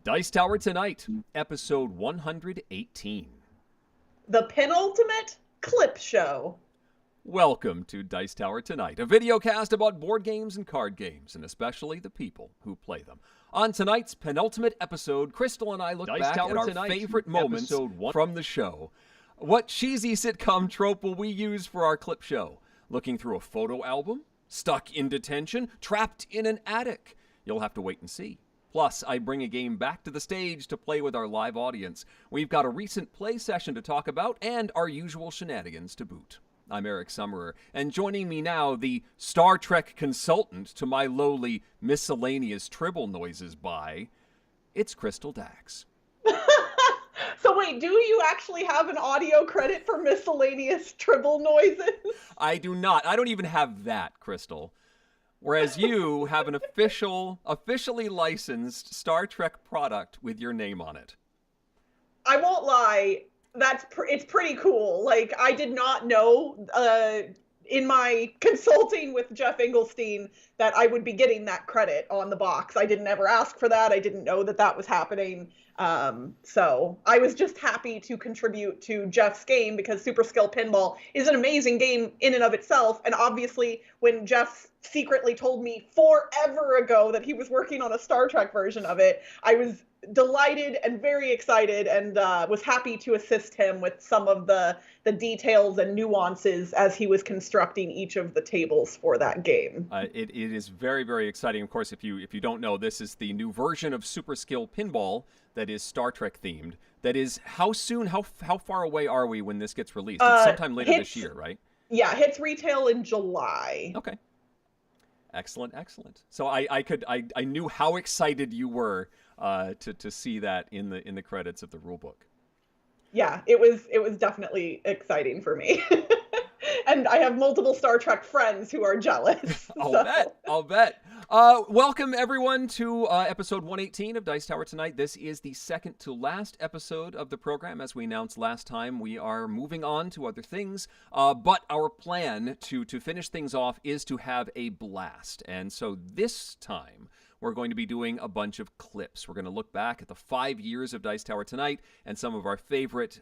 Dice Tower Tonight, episode 118. The penultimate clip show. Welcome to Dice Tower Tonight, a video cast about board games and card games, and especially the people who play them. On tonight's penultimate episode, Crystal and I look back at our favorite moments from the show. What cheesy sitcom trope will we use for our clip show? Looking through a photo album? Stuck in detention? Trapped in an attic? You'll have to wait and see. Plus, I bring a game back to the stage to play with our live audience. We've got a recent play session to talk about and our usual shenanigans to boot. I'm Eric Summerer, and joining me now, the Star Trek consultant to my lowly miscellaneous tribble noises by, it's Crystal Dax. So wait, do you actually have an audio credit for miscellaneous tribble noises? I do not. I don't even have that, Crystal. Whereas you have an officially licensed Star Trek product with your name on it. I won't lie, it's pretty cool. Like, I did not know in my consulting with Jeff Engelstein that I would be getting that credit on the box. I didn't ever ask for that. I didn't know that was happening. So I was just happy to contribute to Jeff's game because Super Skill Pinball is an amazing game in and of itself. And obviously, when Jeff secretly told me forever ago that he was working on a Star Trek version of it, I was delighted and very excited and was happy to assist him with some of the details and nuances as he was constructing each of the tables for that game. It is very, very exciting. Of course, if you don't know, this is the new version of Super Skill Pinball that is Star Trek themed. That is, how soon, how far away are we when this gets released? It's sometime later this year, right? Yeah, hits retail in July. Okay. Excellent. So I knew how excited you were to see that in the credits of the rulebook. Yeah, it was definitely exciting for me. And I have multiple Star Trek friends who are jealous. I'll bet. Welcome, everyone, to episode 118 of Dice Tower Tonight. This is the second to last episode of the program. As we announced last time, we are moving on to other things. But our plan to finish things off is to have a blast. And so this time, we're going to be doing a bunch of clips. We're going to look back at the 5 years of Dice Tower Tonight and some of our favorite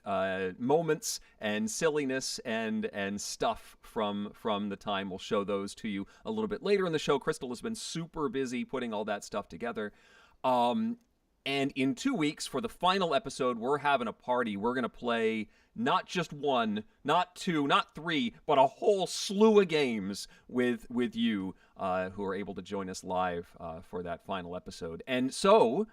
moments and silliness and stuff from the time. We'll show those to you a little bit later in the show. Crystal has been super busy putting all that stuff together. And in 2 weeks, for the final episode, we're having a party. We're going to play not just one, not two, not three, but a whole slew of games with you who are able to join us live for that final episode. And so,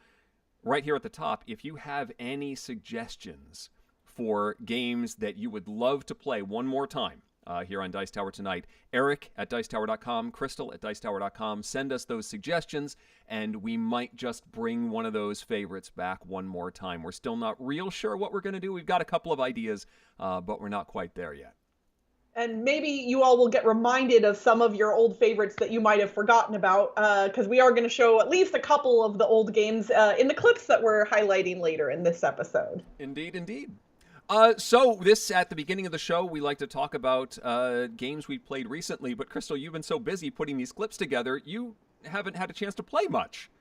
right here at the top, if you have any suggestions for games that you would love to play one more time, here on Dice Tower Tonight, Eric at Dicetower.com, Crystal at Dicetower.com. Send us those suggestions, and we might just bring one of those favorites back one more time. We're still not real sure what we're going to do. We've got a couple of ideas, but we're not quite there yet. And maybe you all will get reminded of some of your old favorites that you might have forgotten about, because we are going to show at least a couple of the old games in the clips that we're highlighting later in this episode. Indeed. So this, at the beginning of the show, we like to talk about games we played recently, but Crystal, you've been so busy putting these clips together, you haven't had a chance to play much.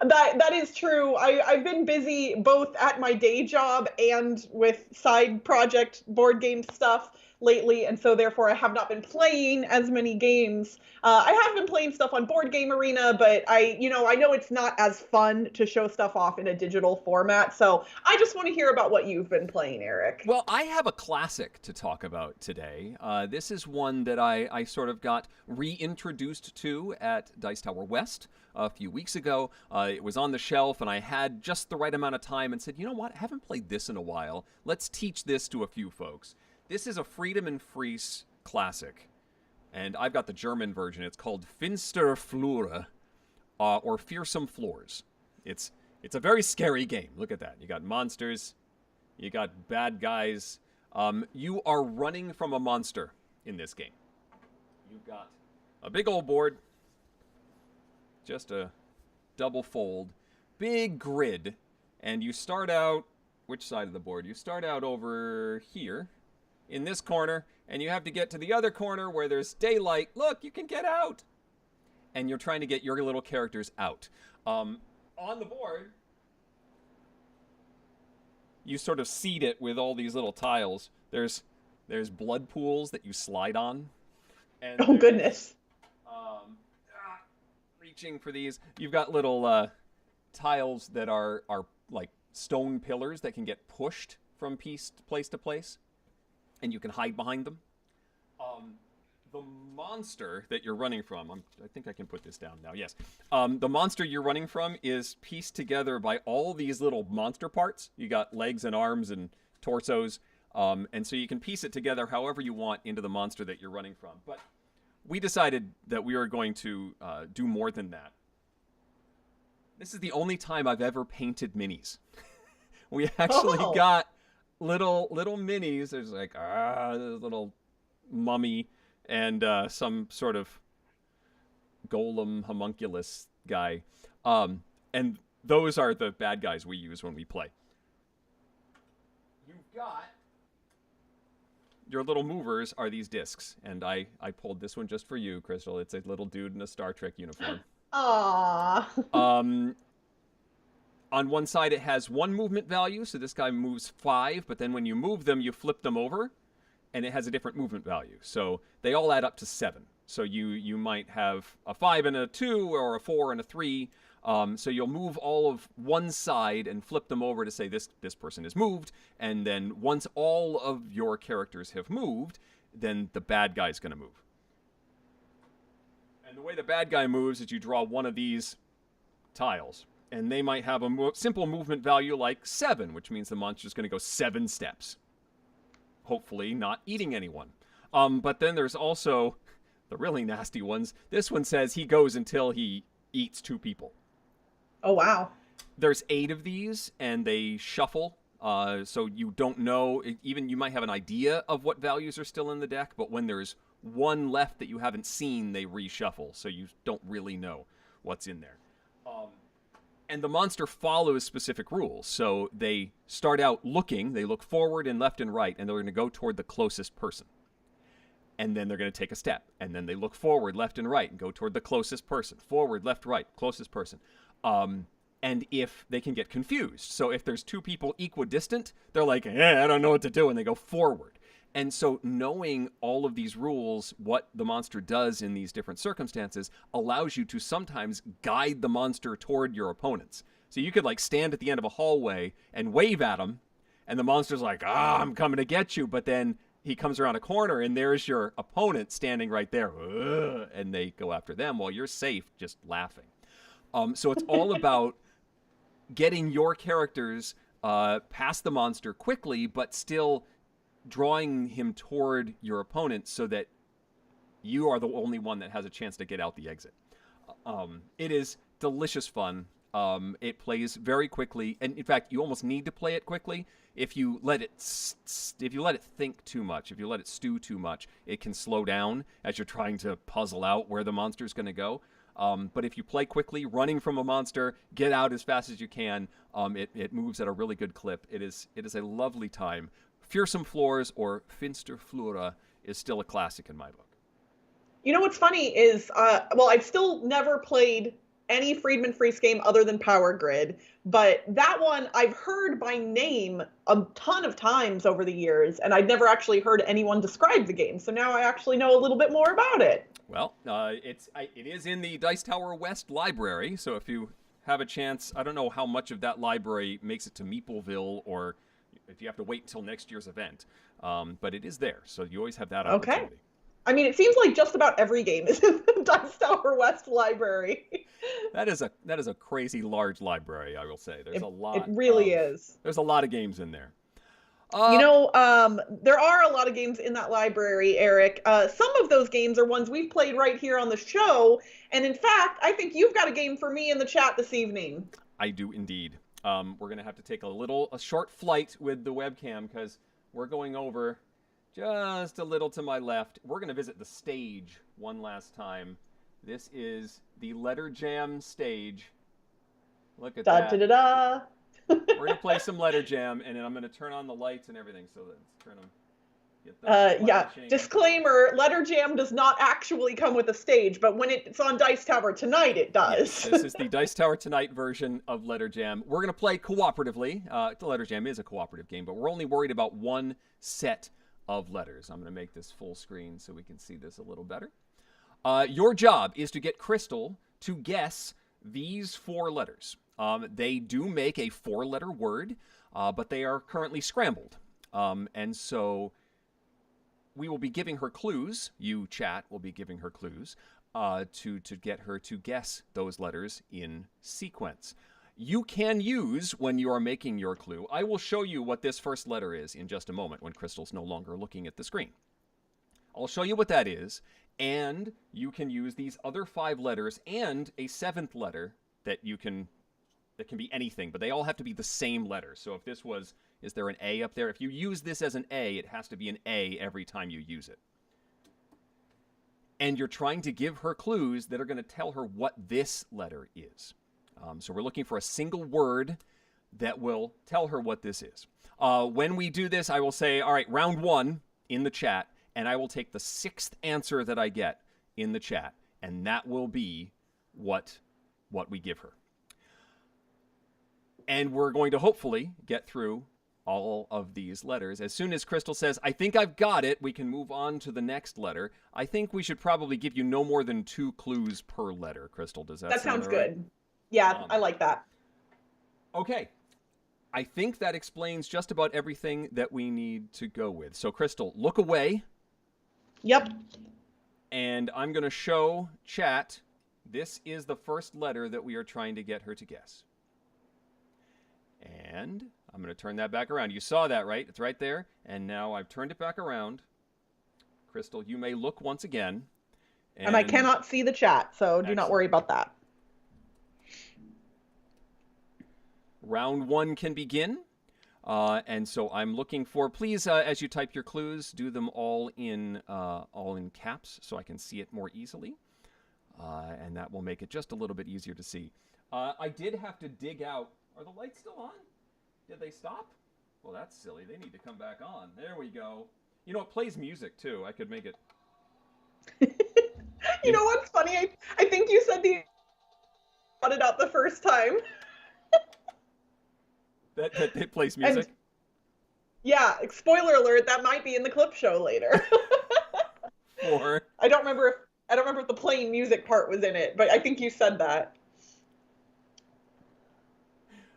That is true. I've been busy both at my day job and with side project board game stuff lately, and so therefore I have not been playing as many games. I have been playing stuff on Board Game Arena, but I know it's not as fun to show stuff off in a digital format, so I just want to hear about what you've been playing, Eric. Well, I have a classic to talk about today. This is one that I sort of got reintroduced to at Dice Tower West a few weeks ago. It was on the shelf, and I had just the right amount of time and said, you know what, I haven't played this in a while. Let's teach this to a few folks. This is a Freedom and Fries classic, and I've got the German version. It's called Fearsome Floors, or Fearsome Floors. It's a very scary game. Look at that. You got monsters. You got bad guys. You are running from a monster in this game. You've got a big old board, just a double fold, big grid, and you start out, which side of the board? You start out over here, in this corner, and you have to get to the other corner where there's daylight. Look, you can get out. And you're trying to get your little characters out. On the board, you sort of seed it with all these little tiles. There's blood pools that you slide on, and Oh there's goodness. reaching for these. You've got little tiles that are like stone pillars that can get pushed from place to place, and you can hide behind them. The monster that you're running from, I think I can put this down now. Yes, the monster you're running from is pieced together by all these little monster parts. You got legs and arms and torsos, and so you can piece it together however you want into the monster that you're running from. But we decided that we were going to do more than that. This is the only time I've ever painted minis. We actually got little minis. There's like this little mummy and some sort of golem homunculus guy, and those are the bad guys we use when we play. You've got your little movers are these discs, and I pulled this one just for you, Crystal. It's a little dude in a Star Trek uniform. Aww. On one side, it has 1 movement value, so this guy moves 5, but then when you move them, you flip them over, and it has a different movement value. So they all add up to 7. So you might have a 5 and a 2, or a 4 and a 3. So you'll move all of one side and flip them over to say this person is moved, and then once all of your characters have moved, then the bad guy's going to move. And the way the bad guy moves is you draw one of these tiles, and they might have a simple movement value like 7, which means the monster's going to go 7 steps. Hopefully not eating anyone. But then there's also the really nasty ones. This one says he goes until he eats 2 people. Oh, wow. There's 8 of these, and they shuffle. So you don't know, even you might have an idea of what values are still in the deck, but when there's 1 left that you haven't seen, they reshuffle. So you don't really know what's in there. And the monster follows specific rules. So they start out looking, they look forward and left and right, and they're going to go toward the closest person. And then they're going to take a step. And then they look forward, left and right, and go toward the closest person. Forward, left, right, closest person. And if they can get confused. So if there's 2 people equidistant, they're like, I don't know what to do, and they go forward. And so knowing all of these rules, what the monster does in these different circumstances, allows you to sometimes guide the monster toward your opponents. So you could like stand at the end of a hallway and wave at them, and the monster's like, I'm coming to get you. But then he comes around a corner, and there's your opponent standing right there. And they go after them while you're safe just laughing. So it's all about getting your characters past the monster quickly, but still drawing him toward your opponent so that you are the only one that has a chance to get out the exit. It is delicious fun. It plays very quickly, and in fact, you almost need to play it quickly. If you let it think too much, if you let it stew too much, it can slow down as you're trying to puzzle out where the monster's going to go. But if you play quickly, running from a monster, get out as fast as you can, it moves at a really good clip. It is a lovely time. Fearsome Floors, or Finster Flora, is still a classic in my book. You know what's funny is, I've still never played any Friedman Freeze game other than Power Grid, but that one I've heard by name a ton of times over the years, and I'd never actually heard anyone describe the game, so now I actually know a little bit more about it. Well, it is in the Dice Tower West library, so if you have a chance, I don't know how much of that library makes it to Meepleville, or if you have to wait until next year's event, but it is there, so you always have that opportunity. Okay. I mean, it seems like just about every game is in the Dice Tower West library. That is a crazy large library, I will say. There's a lot. It really is. There's a lot of games in there. There are a lot of games in that library, Eric. Some of those games are ones we've played right here on the show, and in fact, I think you've got a game for me in the chat this evening. I do indeed. We're going to have to take a short flight with the webcam because we're going over just a little to my left. We're going to visit the stage one last time. This is the Letter Jam stage. Look at that. Da-da-da-da. We're going to play some Letter Jam, and then I'm going to turn on the lights and everything. So let's turn them. Get that Yeah, splashing. disclaimer, Letter Jam does not actually come with a stage, but when it's on Dice Tower Tonight, it does. Yes, this is the Dice Tower Tonight version of Letter Jam. We're going to play cooperatively. Letter Jam is a cooperative game, but we're only worried about one set of letters. I'm going to make this full screen so we can see this a little better. Your job is to get Crystal to guess these 4 letters. They do make a 4-letter word, but they are currently scrambled. And so we will be giving her clues. You, chat, will be giving her clues to get her to guess those letters in sequence. You can use, when you are making your clue, I will show you what this first letter is in just a moment when Crystal's no longer looking at the screen. I'll show you what that is, and you can use these other 5 letters and a 7th letter that can be anything, but they all have to be the same letter. So if this was, is there an A up there? If you use this as an A, it has to be an A every time you use it. And you're trying to give her clues that are going to tell her what this letter is. So we're looking for a single word that will tell her what this is. When we do this, I will say, all right, round 1 in the chat, and I will take the 6th answer that I get in the chat, and that will be what we give her. And we're going to hopefully get through all of these letters. As soon as Crystal says, I think I've got it, we can move on to the next letter. I think we should probably give you no more than 2 clues per letter, Crystal. Does that sound sounds all right? good. Yeah, I like that. Okay. I think that explains just about everything that we need to go with. So, Crystal, look away. Yep. And I'm going to show chat. This is the first letter that we are trying to get her to guess. And I'm going to turn that back around. You saw that, right? It's right there. And now I've turned it back around. Crystal, you may look once again. And I cannot see the chat, so do not worry about that. Round 1 can begin. And so I'm looking for, please, as you type your clues, do them all in caps so I can see it more easily. And that will make it just a little bit easier to see. I did have to dig out. Are the lights still on? Did they stop? Well, that's silly. They need to come back on. There we go. You know, it plays music, too. I could make it... You know what's funny? I think you said you got it out the first time. that it plays music? And, yeah, spoiler alert, that might be in the clip show later. Or... I don't remember if the playing music part was in it, but I think you said that.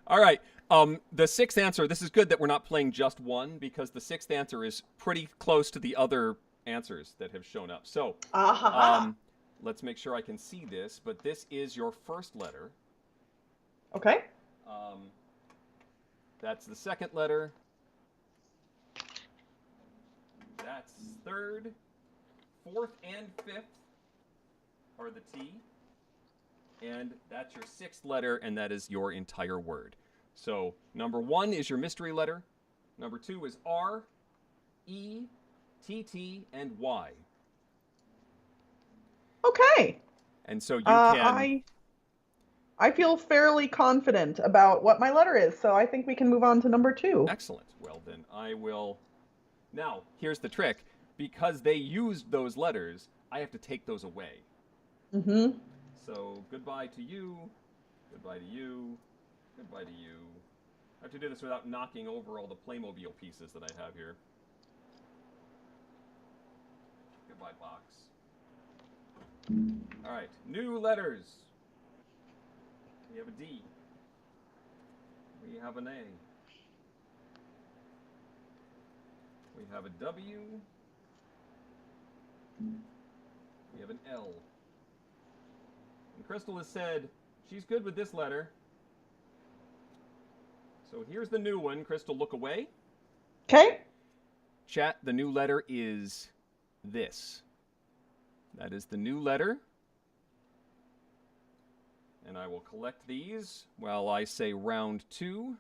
All right. The 6th answer, this is good that we're not playing just one, because the 6th answer is pretty close to the other answers that have shown up. So, let's make sure I can see this, but this is your first letter. Okay. That's the 2nd letter. That's 3rd, 4th, and 5th are the T. And that's your 6th letter, and that is your entire word. So, number 1 is your mystery letter. Number 2 is R, E, T, T, and Y. Okay. And so you can... I feel fairly confident about what my letter is, so I think we can move on to number 2. Excellent. Well, then I will... Now, here's the trick. Because they used those letters, I have to take those away. Mm-hmm. So, goodbye to you, goodbye to you, goodbye to you. I have to do this without knocking over all the Playmobil pieces that I have here. Goodbye, box. All right, new letters. We have a D. We have an A. We have a W. We have an L. And Crystal has said she's good with this letter. So here's the new one. Crystal, look away. Okay. Chat, the new letter is this. That is the new letter. And I will collect these while I say round 2.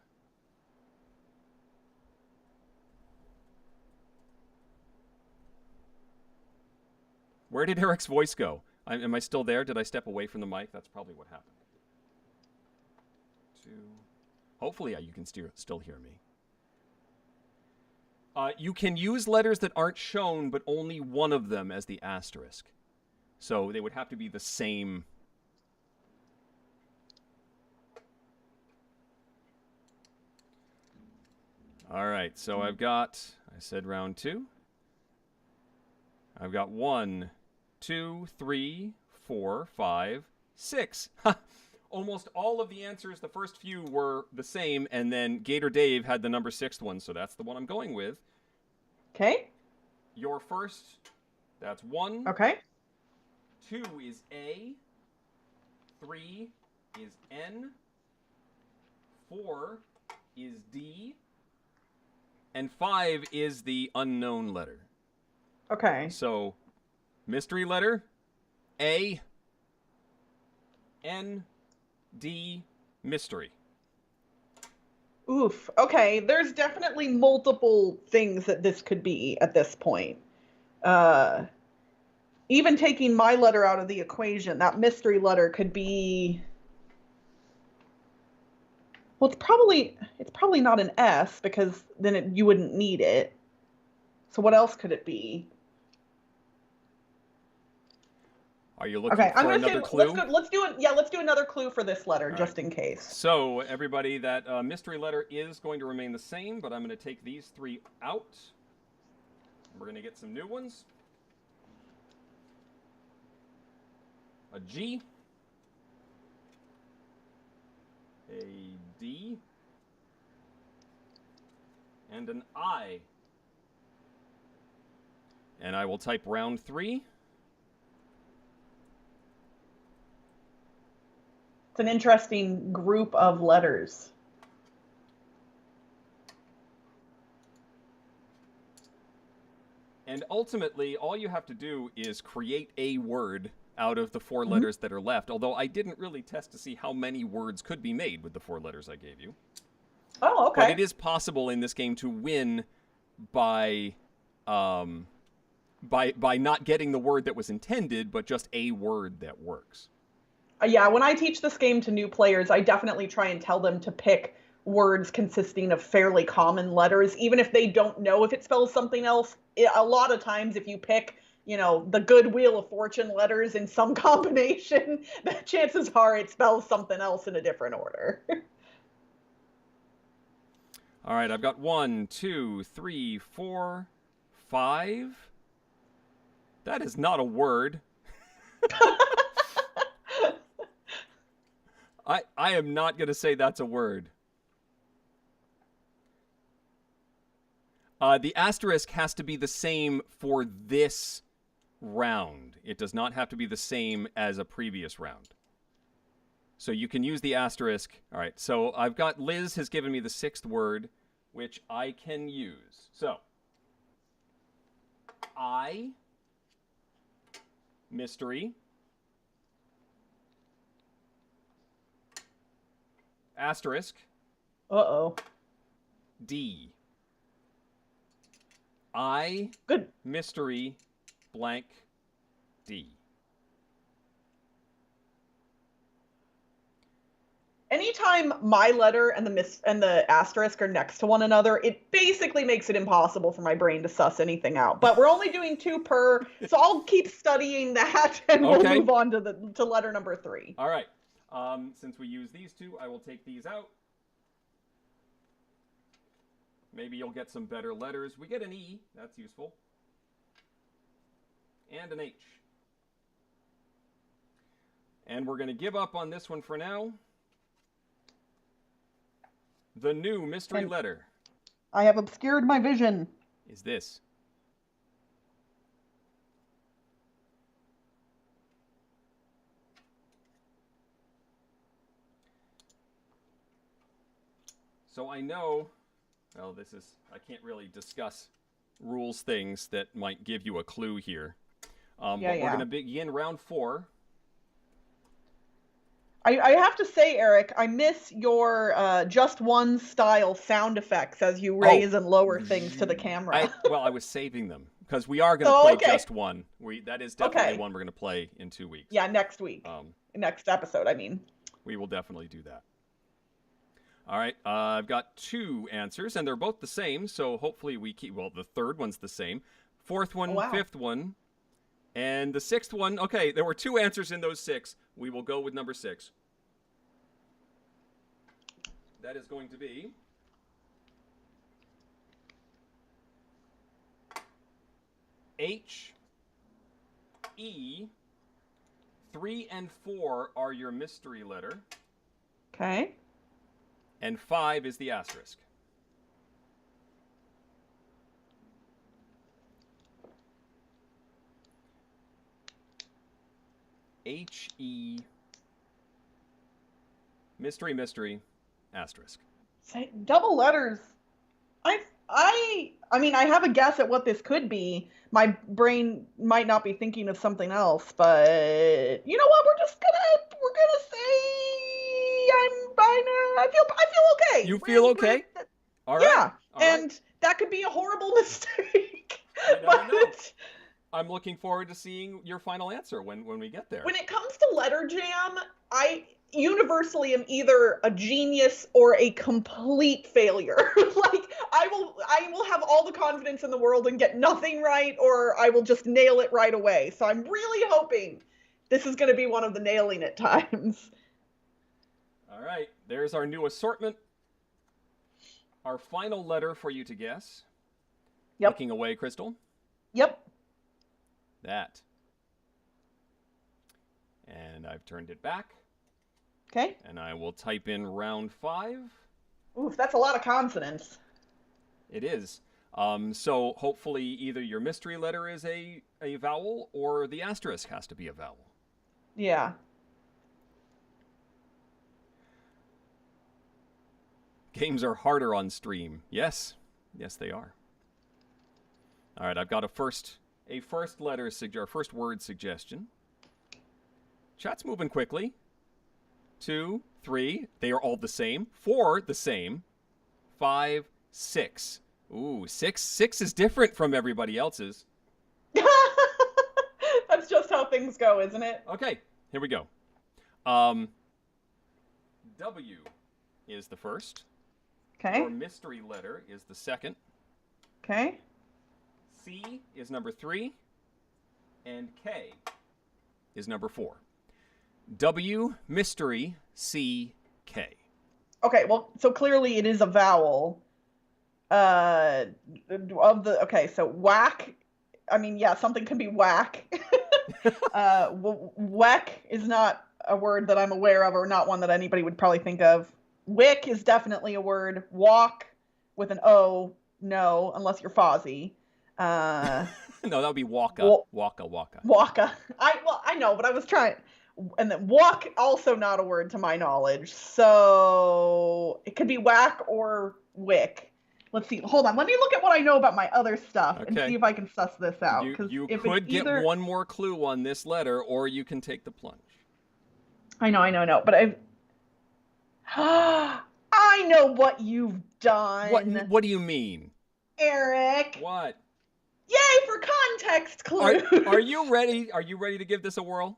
Where did Eric's voice go? Am I still there? Did I step away from the mic? That's probably what happened. 2. Hopefully you can still hear me. You can use letters that aren't shown, but only one of them as the asterisk. So they would have to be the same. All right, so I said round 2. I've got 1, 2, 3, 4, 5, 6. Almost all of the answers, the first few were the same, and then Gator Dave had the number 6th one, so that's the one I'm going with. Okay. Your first, that's 1. Okay. 2 is A. 3 is N. 4 is D. And 5 is the unknown letter. Okay. So, mystery letter, A, N, D, mystery. Oof. Okay. There's definitely multiple things that this could be at this point. Even taking my letter out of the equation, that mystery letter could be. Well, it's probably not an S because then you wouldn't need it. So what else could it be? Are you looking for another clue? Let's do it. Yeah, let's do another clue for this letter just in case. So everybody, that mystery letter is going to remain the same, but I'm going to take these 3 out. We're going to get some new ones. A G. A D. And an I. And I will type round 3. It's an interesting group of letters. And ultimately, all you have to do is create a word out of the 4 letters that are left, although I didn't really test to see how many words could be made with the 4 letters I gave you. Oh, okay. But it is possible in this game to win by not getting the word that was intended, but just a word that works. Yeah, when I teach this game to new players, I definitely try and tell them to pick words consisting of fairly common letters, even if they don't know if it spells something else. A lot of times, if you pick, the good Wheel of Fortune letters in some combination, the chances are it spells something else in a different order. All right, I've got 1, 2, 3, 4, 5. That is not a word. I am not going to say that's a word. The asterisk has to be the same for this round. It does not have to be the same as a previous round. So you can use the asterisk. All right, so I've got Liz has given me the 6th word, which I can use. So, I, mystery, asterisk, Uh-oh. D. I, Good. mystery, blank, D. Anytime my letter and the asterisk are next to one another, it basically makes it impossible for my brain to suss anything out. But we're only doing 2 per, so I'll keep studying that, and we'll move on to letter number 3. All right. Since we use these 2, I will take these out. Maybe you'll get some better letters. We get an E. That's useful. And an H. And we're going to give up on this one for now. The new mystery letter. I have obscured my vision. Is this. So I know, well, I can't really discuss rules things that might give you a clue here. But we're going to begin round 4. I have to say, Eric, I miss your just one style sound effects as you raise and lower things to the camera. I was saving them because we are going to play just one. That is definitely one we're going to play in 2 weeks. Yeah, next week. Next episode, I mean. We will definitely do that. All right, I've got 2 answers, and they're both the same, so hopefully we keep... Well, the third one's the same. Fourth Oh, one, wow. fifth one, and the 6th one... Okay, there were 2 answers in those 6. We will go with number 6. That is going to be... H, E, 3 and 4 are your mystery letter, Okay. and 5 is the asterisk. H-E, mystery, asterisk. Say, double letters. I mean, I have a guess at what this could be. My brain might not be thinking of something else, but you know what? We're gonna say I feel okay. You feel okay? All right. Yeah, All right. and that could be a horrible mistake. You never But know. I'm looking forward to seeing your final answer when we get there. when it comes to letter jam, I universally am either a genius or a complete failure. Like I will have all the confidence in the world and get nothing right, or I will just nail it right away. So I'm really hoping this is going to be one of the nailing it times. All right, there's our new assortment. Our final letter for you to guess. Yep. Looking away, Crystal. Yep. That. And I've turned it back. Okay. And I will type in round 5. Oof, that's a lot of consonants. It is. So hopefully either your mystery letter is a vowel or the asterisk has to be a vowel. Yeah. Games are harder on stream. Yes. Yes, they are. All right, I've got a first word suggestion. Chat's moving quickly. 2, 3, they are all the same. 4, the same. 5, 6. Ooh, 6 is different from everybody else's. That's just how things go, isn't it? Okay, here we go. W is the first. Okay. Your mystery letter is the second. Okay. C is number 3. And K is number 4. W, mystery, C, K. Okay, well, so clearly it is a vowel. Okay, so whack. I mean, yeah, something can be whack. Weck is not a word that I'm aware of, or not one that anybody would probably think of. Wick is definitely a word. Walk with an O, no, unless you're Fozzie. No, that would be waka. Waka. Waka. I know, but I was trying. And then walk, also not a word to my knowledge. So it could be whack or wick. Let's see. Hold on. Let me look at what I know about my other stuff and see if I can suss this out. You could get one more clue on this letter, or you can take the plunge. I know. But I know what you've done. What do you mean? Eric. What? Yay for context clues. Are you ready? Are you ready to give this a whirl?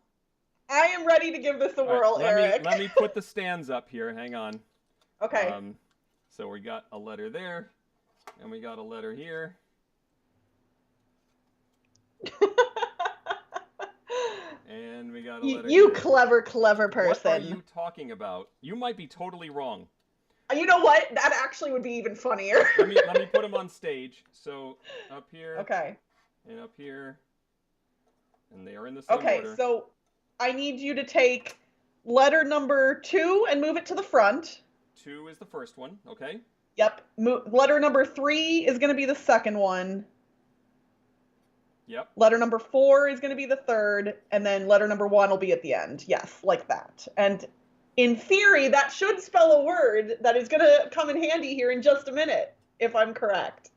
I am ready to give this a whirl, Eric. Let me put the stands up here. Hang on. Okay. So we got a letter there, and we got a letter here. And we got a letter You here. clever person. What are you talking about? You might be totally wrong. You know what? That actually would be even funnier. let me put them on stage. So up here. Okay. And up here. And they are in the same order. Okay, so I need you to take letter number 2 and move it to the front. 2 is the first one, okay? Yep. Letter number 3 is going to be the second one. Yep. Letter number 4 is going to be the third, and then letter number 1 will be at the end. Yes, like that. And in theory, that should spell a word that is going to come in handy here in just a minute, if I'm correct.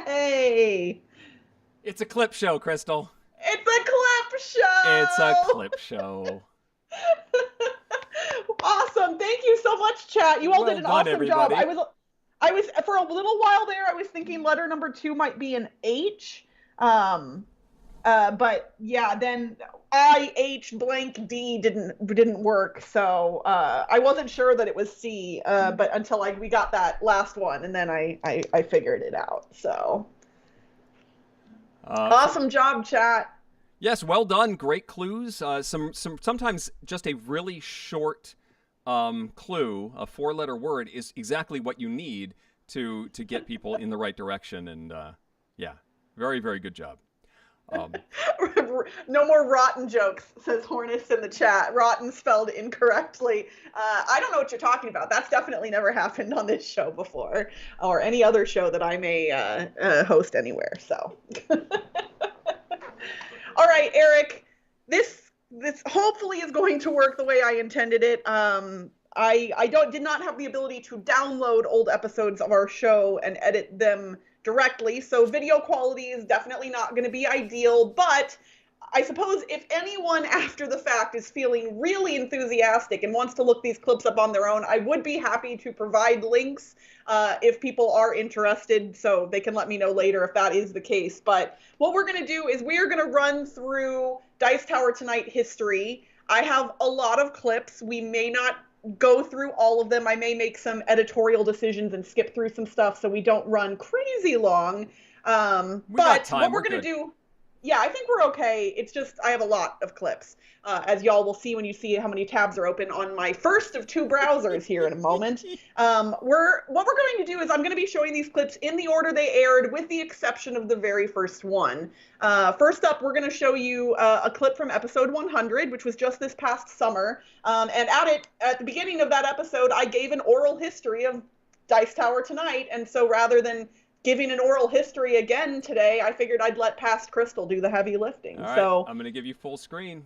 Hey! It's a clip show, Crystal. It's a clip show! It's a clip show. Awesome. Thank you so much, chat. You all did an awesome job. I was for a little while there, I was thinking letter number 2 might be an H. But yeah, then IH blank D didn't work, so I wasn't sure that it was C, but until we got that last one, and then I figured it out. So So awesome job, chat. yes, well done. Great clues. Sometimes just a really short clue, a four-letter word, is exactly what you need to get people in the right direction. And yeah, very very good job. Um, No more rotten jokes, says Hornus in the chat. Rotten spelled incorrectly. I don't know what you're talking about. That's definitely never happened on this show before, or any other show that I may host anywhere. So, all right, Eric, this hopefully is going to work the way I intended it. I did not have the ability to download old episodes of our show and edit them directly, so video quality is definitely not going to be ideal, but I suppose if anyone after the fact is feeling really enthusiastic and wants to look these clips up on their own, I would be happy to provide links if people are interested, so they can let me know later if that is the case. But what we're going to do is we are going to run through Dice Tower Tonight history. I have a lot of clips. We may not go through all of them. I may make some editorial decisions and skip through some stuff so we don't run crazy long. But what we're going to do, yeah, I think we're okay. It's just I have a lot of clips, as y'all will see when you see how many tabs are open on my first of two browsers here in a moment. What we're going to do is I'm going to be showing these clips in the order they aired, with the exception of the very first one. First up, we're going to show you a clip from episode 100, which was just this past summer. And at the beginning of that episode, I gave an oral history of Dice Tower Tonight, and so rather than giving an oral history again today, I figured I'd let Past Crystal do the heavy lifting. all right, so I'm going to give you full screen.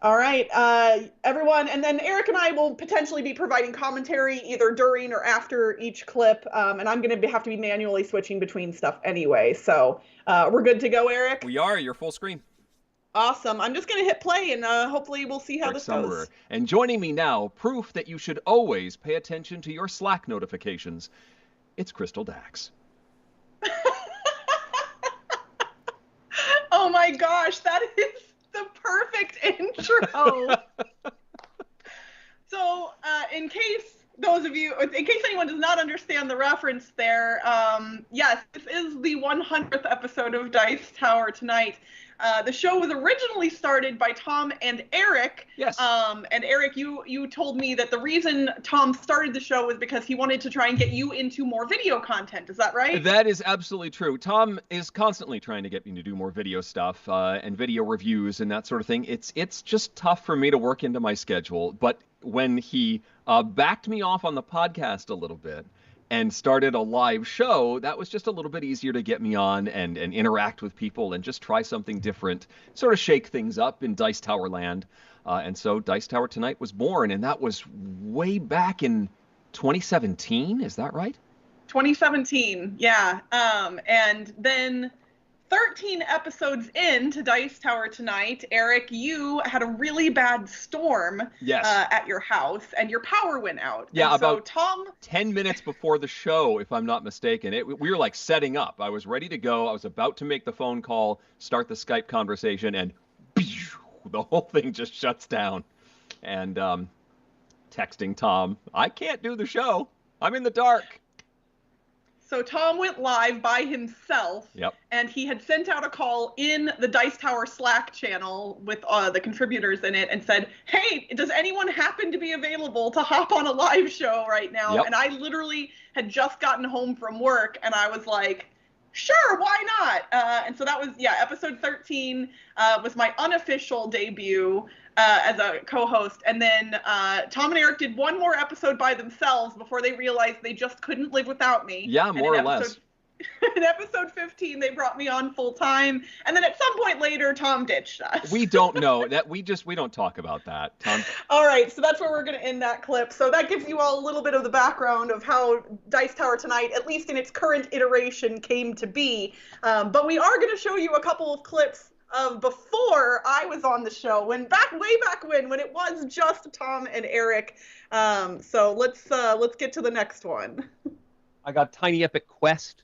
All right, everyone, and then Eric and I will potentially be providing commentary either during or after each clip, and I'm going to have to be manually switching between stuff anyway. So we're good to go, Eric? We are. You're full screen. Awesome. I'm just going to hit play, and hopefully we'll see how this goes. And joining me now, proof that you should always pay attention to your Slack notifications. It's Crystal Dax. Oh my gosh, that is the perfect intro. So, in case anyone does not understand the reference there, yes, this is the 100th episode of Dice Tower Tonight. The show was originally started by Tom and Eric. Yes. And Eric, you told me that the reason Tom started the show was because he wanted to try and get you into more video content. Is that right? That is absolutely true. Tom is constantly trying to get me to do more video stuff and video reviews and that sort of thing. It's just tough for me to work into my schedule. But when he backed me off on the podcast a little bit and started a live show, that was just a little bit easier to get me on and interact with people and just try something different, sort of shake things up in Dice Tower land. And so Dice Tower Tonight was born, and that was way back in 2017, is that right? 2017, yeah. And then 13 episodes into Dice Tower Tonight, Eric, you had a really bad storm at your house, and your power went out. Yeah, and about so Tom 10 minutes before the show, if I'm not mistaken. We were like setting up. I was ready to go. I was about to make the phone call, start the Skype conversation, and the whole thing just shuts down. And texting Tom, I can't do the show. I'm in the dark. So Tom went live by himself, and he had sent out a call in the Dice Tower Slack channel with the contributors in it and said, hey, does anyone happen to be available to hop on a live show right now? And I literally had just gotten home from work, and I was like, sure, why not? And so that was, episode 13 was my unofficial debut as a co-host. And then Tom and Eric did one more episode by themselves before they realized they just couldn't live without me. Yeah, more or less. In episode 15, they brought me on full time. And then at some point later, Tom ditched us. We don't know. We don't talk about that, Tom. All right, so that's where we're going to end that clip. So that gives you all a little bit of the background of how Dice Tower Tonight, at least in its current iteration, came to be. But we are going to show you a couple of clips of before I was on the show, way back when it was just Tom and Eric. So let's get to the next one. I got Tiny Epic Quest.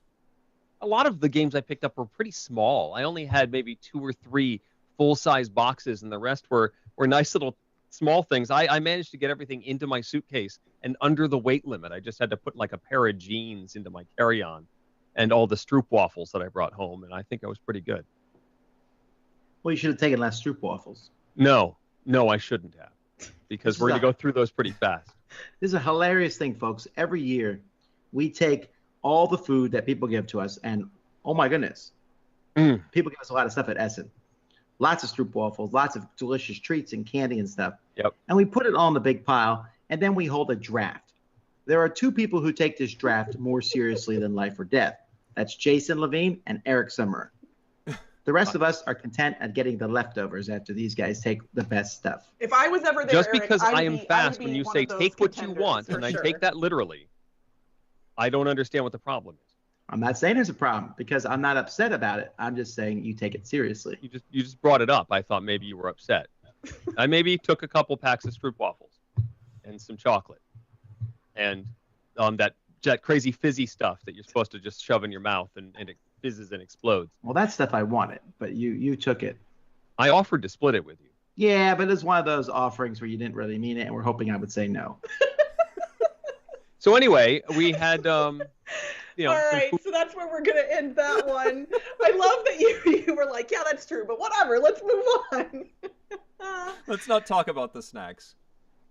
a lot of the games I picked up were pretty small. I only had maybe 2 or 3 full-size boxes, and the rest were nice little small things. I managed to get everything into my suitcase and under the weight limit. I just had to put like a pair of jeans into my carry-on and all the Stroop waffles that I brought home, and I think I was pretty good. Well, you should have taken less Stroop waffles. No, I shouldn't have, because we're going to go through those pretty fast. This is a hilarious thing, folks. Every year, we take all the food that people give to us, and oh my goodness, people give us a lot of stuff at Essen. Lots of Stroop waffles, lots of delicious treats and candy and stuff. Yep. And we put it all in the big pile, and then we hold a draft. There are 2 people who take this draft more seriously than life or death. That's Jason Levine and Eric Summerer. The rest of us are content at getting the leftovers after these guys take the best stuff. If I was ever there, Just Eric, because I am would fast be when you one say of those take what you contenders, want, for and I sure. take that literally, I don't understand what the problem is. I'm not saying there's a problem because I'm not upset about it. I'm just saying you take it seriously. You just brought it up. I thought maybe you were upset. I maybe took a couple packs of Stroop waffles and some chocolate and that crazy fizzy stuff that you're supposed to just shove in your mouth and it fizzes and explodes. Well, that's stuff I wanted, but you took it. I offered to split it with you. Yeah, but it's one of those offerings where you didn't really mean it, and we're hoping I would say no. So anyway, we had All right, so that's where we're gonna end that one. I love that you were like, yeah, that's true, but whatever, let's move on. Let's not talk about the snacks.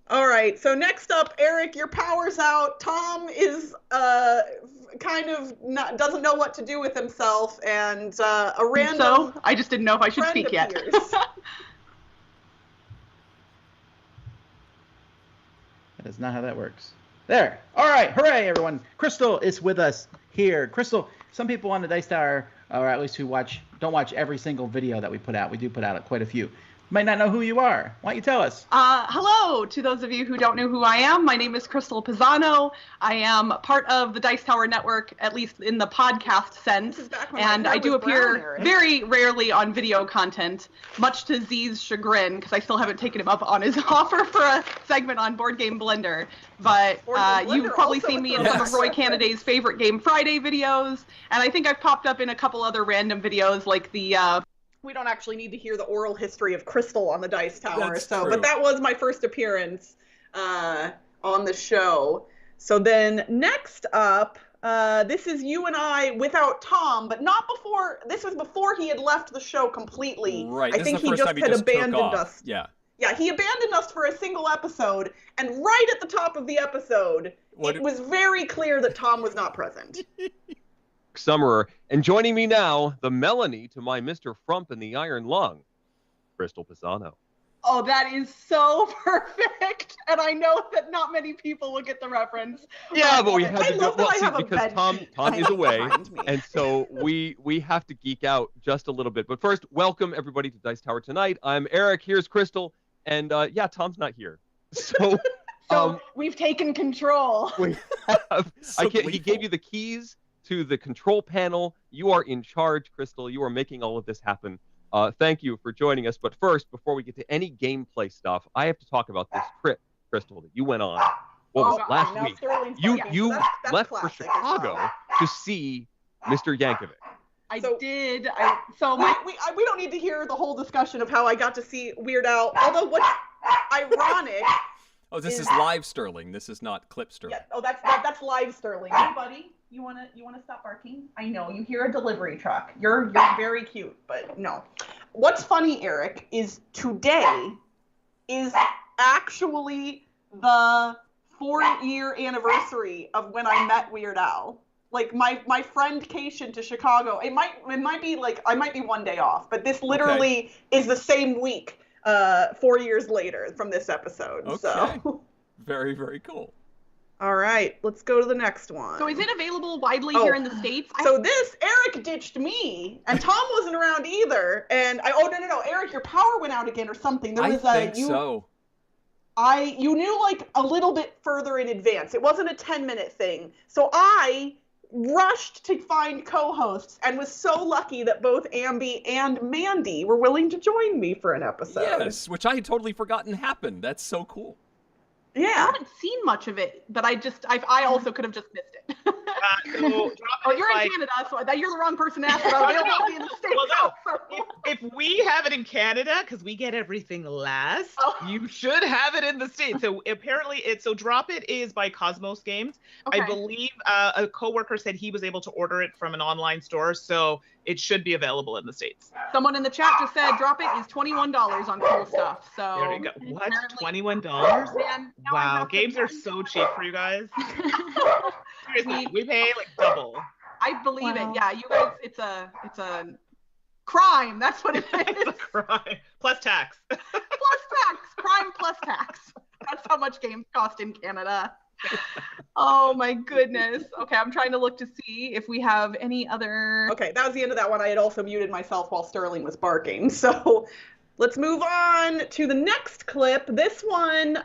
All right, so next up, Eric, your power's out. Tom is kind of doesn't know what to do with himself, and a random. So I just didn't know if I should speak yet. That is not how that works. There. All right. Hooray, everyone. Crystal is with us here. Crystal, some people on the Dice Tower, or at least who don't watch every single video that we put out. We do put out quite a few. Might not know who you are. Why don't you tell us? Hello to those of you who don't know who I am. My name is Crystal Pisano. I am part of the Dice Tower Network, at least in the podcast sense. And I do appear very rarely on video content, much to Z's chagrin, because I still haven't taken him up on his offer for a segment on Board Game Blender. But you've probably seen me in some of Roy Cannaday's favorite Game Friday videos. And I think I've popped up in a couple other random videos like the... We don't actually need to hear the oral history of Crystal on the Dice Tower, That's true. True. But that was my first appearance on the show. So then next up, this is you and I without Tom, but not before. This was before he had left the show completely. Right. I think he just had abandoned us. Yeah. Yeah, he abandoned us for a single episode, and right at the top of the episode, it was very clear that Tom was not present. Summerer, and joining me now, the Melanie to my Mr. Frump in the Iron Lung, Crystal Pisano. Oh, that is so perfect, and I know that not many people will get the reference. Yeah, but we had to do it because Tom is away, and so we have to geek out just a little bit. But first, welcome everybody to Dice Tower Tonight. I'm Eric. Here's Crystal, and yeah, Tom's not here, so we've taken control. We have. He gave you the keys to the control panel. You are in charge, Crystal. You are making all of this happen. Thank you for joining us. But first, before we get to any gameplay stuff, I have to talk about this trip, Crystal, that you went on. Last week? You left for Chicago to see Mr. Yankovic. I So- did. We don't need to hear the whole discussion of how I got to see Weird Al. Although what's ironic. Oh, this is live Sterling. This is not clip Sterling. Yeah. Oh, that's live Sterling. Hey, buddy, you wanna stop barking? I know you hear a delivery truck. You're very cute, but no. What's funny, Eric, is today is actually the 4-year anniversary of when I met Weird Al. Like my friend Cation to Chicago. It might be like I might be one day off, but this literally is the same week. 4 years later from this episode. Okay. So Very, very cool. all right, let's go to the next one. So is it available widely here in the States? So this, Eric ditched me, and Tom wasn't around either. And no, Eric, your power went out again or something. There was so. You knew like a little bit further in advance. It wasn't a 10-minute thing. So I rushed to find co-hosts and was so lucky that both Ambi and Mandy were willing to join me for an episode. Yes, which I had totally forgotten happened. That's so cool. Yeah. I haven't seen much of it, but I also could have just missed it. So you're in Canada, so you're the wrong person to ask about. They'll all be in the States. Well, no. If we have it in Canada, because we get everything last, you should have it in the States. So apparently Drop It is by Cosmos Games. Okay. I believe a coworker said he was able to order it from an online store, so it should be available in the States. Someone in the chat just said Drop It is $21 on cool stuff. So there you go. What? $21? Man, wow, games are so cheap for you guys. Seriously, we pay like double. I believe it. Yeah, you guys, it's a crime. That's what it is. It's a crime. Plus tax. Plus tax. Crime plus tax. That's how much games cost in Canada. Oh my goodness. Okay, I'm trying to look to see if we have any other. Okay, that was the end of that one. I had also muted myself while Sterling was barking. So let's move on to the next clip. This one,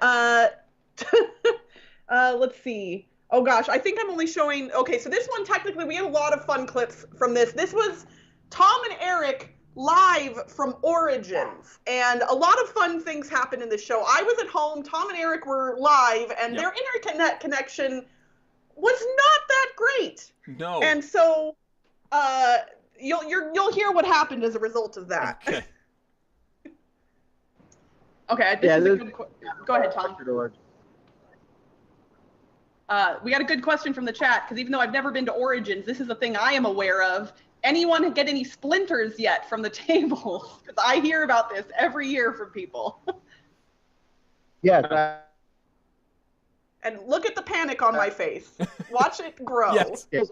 let's see. Oh gosh, I think I'm only showing, okay, so this one technically, we had a lot of fun clips from this. This was Tom and Eric live from Origins, and a lot of fun things happened in the show. I was at home, Tom and Eric were live, and their internet connection was not that great. No. And so you'll hear what happened as a result of that. Okay. Okay, this is a good go ahead, Tom. We got a good question from the chat, because even though I've never been to Origins, this is a thing I am aware of. Anyone get any splinters yet from the tables? Because I hear about this every year from people. Yeah. And look at the panic on my face. Watch it grow. Yes. As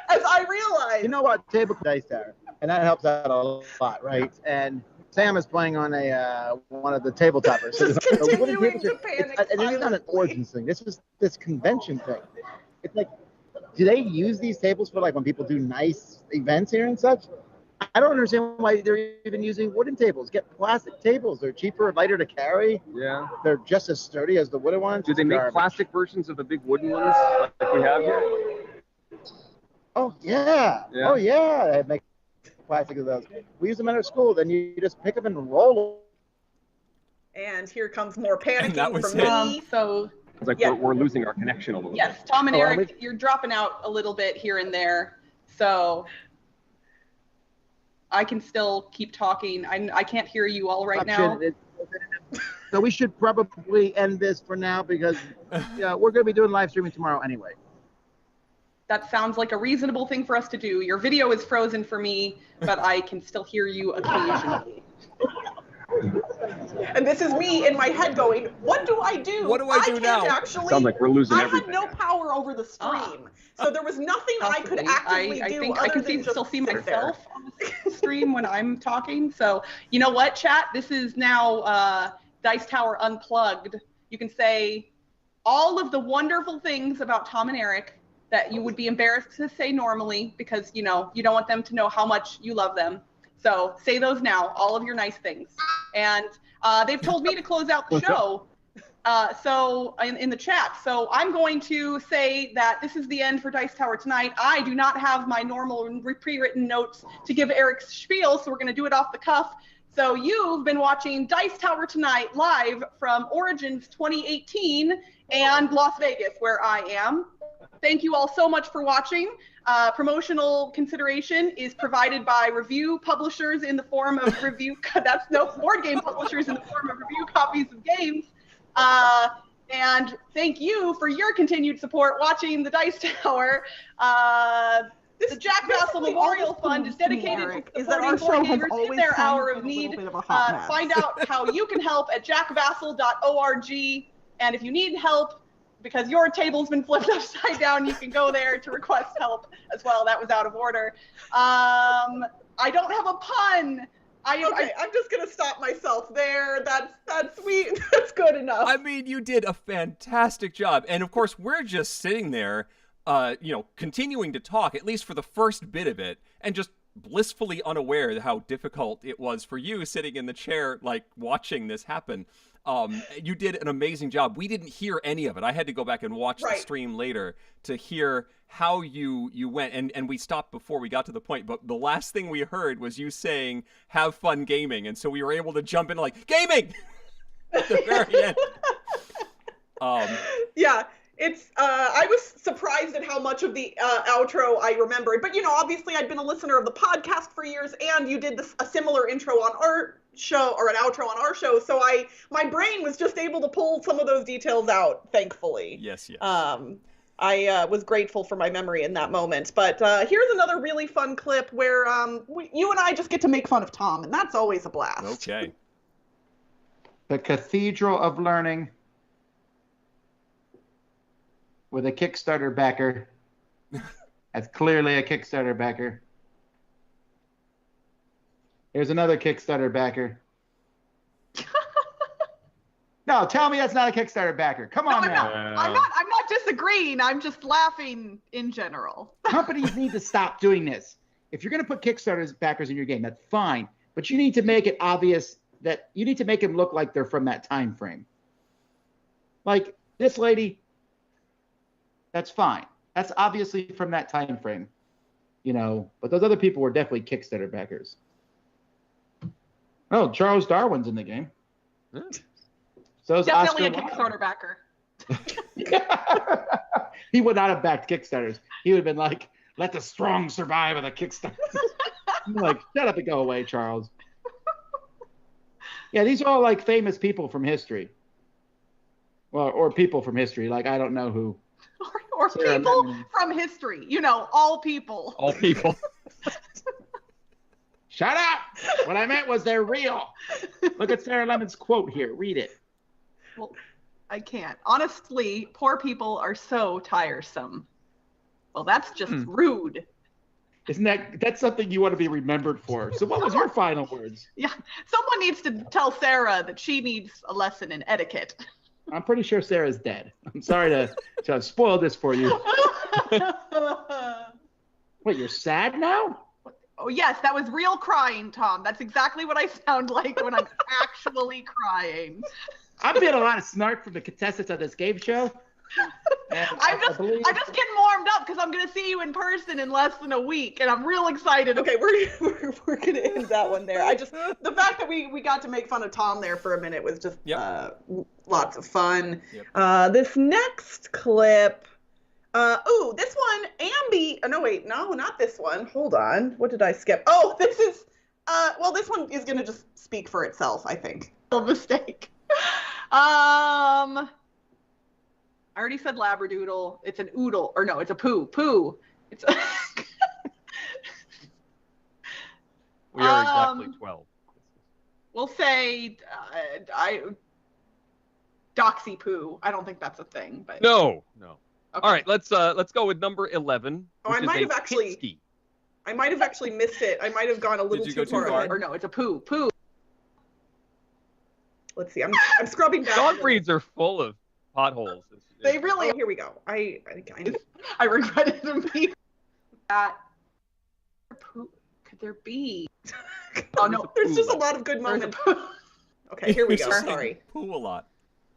I realize. You know what? Table Dice Tower. And that helps out a lot, right? And Sam is playing on one of the tabletoppers. Just continuing to panic. And this is not an Origins thing. This is this convention thing. It's like, do they use these tables for like when people do nice events here and such? I don't understand why they're even using wooden tables. Get plastic tables. They're cheaper, lighter to carry. Yeah. They're just as sturdy as the wooden ones. Do they make plastic versions of the big wooden ones like we have here? Oh, yeah. Oh, yeah. They make plastic of those. We use them at our school. Then you just pick them and roll them. And here comes more panicking from me. So it's like we're losing our connection a little bit. Yes, Tom and Eric, you're dropping out a little bit here and there. So I can still keep talking. I can't hear you all right now. So we should probably end this for now, because we're going to be doing live streaming tomorrow anyway. That sounds like a reasonable thing for us to do. Your video is frozen for me, but I can still hear you occasionally. And this is me in my head going, what do I do? What do I do now? Actually, sounds like we're losing everything. I had no power over the stream. So there was nothing I could actively do. Think other I can than just still see sit there. myself on the stream when I'm talking. So you know what, chat? This is now Dice Tower Unplugged. You can say all of the wonderful things about Tom and Eric that you would be embarrassed to say normally, because you don't want them to know how much you love them. So say those now, all of your nice things. And they've told me to close out the show. So in the chat. So I'm going to say that this is the end for Dice Tower tonight. I do not have my normal pre-written notes to give Eric's spiel, so we're going to do it off the cuff. So you've been watching Dice Tower tonight live from Origins 2018 and Las Vegas, where I am. Thank you all so much for watching. Promotional consideration is provided by review publishers in the form of board game publishers in the form of review copies of games. And thank you for your continued support watching the Dice Tower. The Jack Vassal Memorial Fund is dedicated to supporting board gamers in their hour of need. Find out how you can help at jackvassal.org. And if you need help because your table's been flipped upside down, you can go there to request help as well. That was out of order. I don't have a pun. I'm just gonna stop myself there. That's sweet. That's good enough. I mean, you did a fantastic job, and of course, we're just sitting there, continuing to talk, at least for the first bit of it, and just blissfully unaware how difficult it was for you sitting in the chair, like watching this happen. You did an amazing job. We didn't hear any of it. I had to go back and watch the stream later to hear how you went, and we stopped before we got to the point, but the last thing we heard was you saying, have fun gaming, and so we were able to jump in like, gaming! at the very end. Yeah, it's I was surprised at how much of the outro I remembered, but obviously I'd been a listener of the podcast for years, and you did a similar intro on our show, or an outro on our show, so my brain was just able to pull some of those details out, thankfully. Yes. I was grateful for my memory in that moment. But here's another really fun clip where you and I just get to make fun of Tom, and that's always a blast. Okay. The Cathedral of Learning with a Kickstarter backer. That's clearly a Kickstarter backer. Here's another Kickstarter backer. No, tell me that's not a Kickstarter backer. Come on now. I'm not disagreeing. I'm just laughing in general. Companies need to stop doing this. If you're going to put Kickstarter backers in your game, that's fine. But you need to make it obvious that you need to make them look like they're from that time frame. Like this lady, that's fine. That's obviously from that time frame. But those other people were definitely Kickstarter backers. Oh, Charles Darwin's in the game. So is Definitely Oscar a Kickstarter backer. He would not have backed Kickstarters. He would have been like, let the strong survive with a Kickstarter. I'm like, shut up and go away, Charles. Yeah, these are all like famous people from history. Well, or people from history. Like, I don't know who. Or people from history. All people. All people. Shut up! What I meant was they're real. Look at Sarah Lemon's quote here. Read it. Well, I can't. Honestly, poor people are so tiresome. Well, that's just rude. Isn't that's something you want to be remembered for? So what was your final words? Yeah, someone needs to tell Sarah that she needs a lesson in etiquette. I'm pretty sure Sarah's dead. I'm sorry to have spoiled this for you. Wait, you're sad now? Oh, yes, that was real crying, Tom. That's exactly what I sound like when I'm actually crying. I'm getting a lot of snark from the contestants of this game show. I'm just getting warmed up because I'm going to see you in person in less than a week, and I'm real excited. Okay, we're going to end that one there. The fact that we got to make fun of Tom there for a minute was just lots of fun. Yep. This next clip, this one, Ambi. No, not this one. Hold on. What did I skip? Oh, this is. This one is going to just speak for itself, I think. Mistake. I already said labradoodle. It's an oodle, or no, it's a poo. Poo. It's. We are exactly 12. We'll say doxy poo. I don't think that's a thing, but No. Okay. All right, let's go with number 11. I might have actually missed it. I might have gone a little too far ahead. Or no, it's a poo. Poo. Let's see. I'm scrubbing back. Dog breeds are full of potholes. They really. Here we go. I regretted them. That poo. Could there be? Oh no, there's just a lot of good moments. Okay, here we go. Sorry. Poo a lot.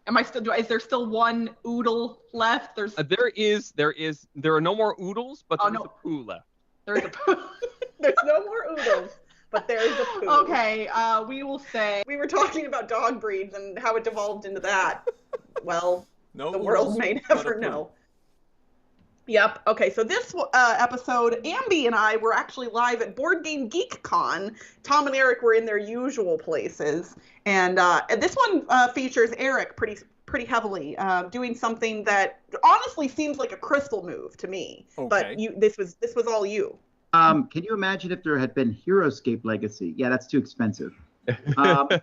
Is there still one oodle left? There are no more oodles, but there's a poo left. There's a poo. There's no more oodles, but there's a poo. Okay, we will say. We were talking about dog breeds and how it devolved into that. Well, the world may never know. Yep. Okay, so this episode, Ambi and I were actually live at Board Game Geek Con. Tom and Eric were in their usual places, and this one features Eric pretty heavily, doing something that honestly seems like a Crystal move to me. Okay. But this was all you. Can you imagine if there had been HeroScape Legacy? Yeah, that's too expensive. Can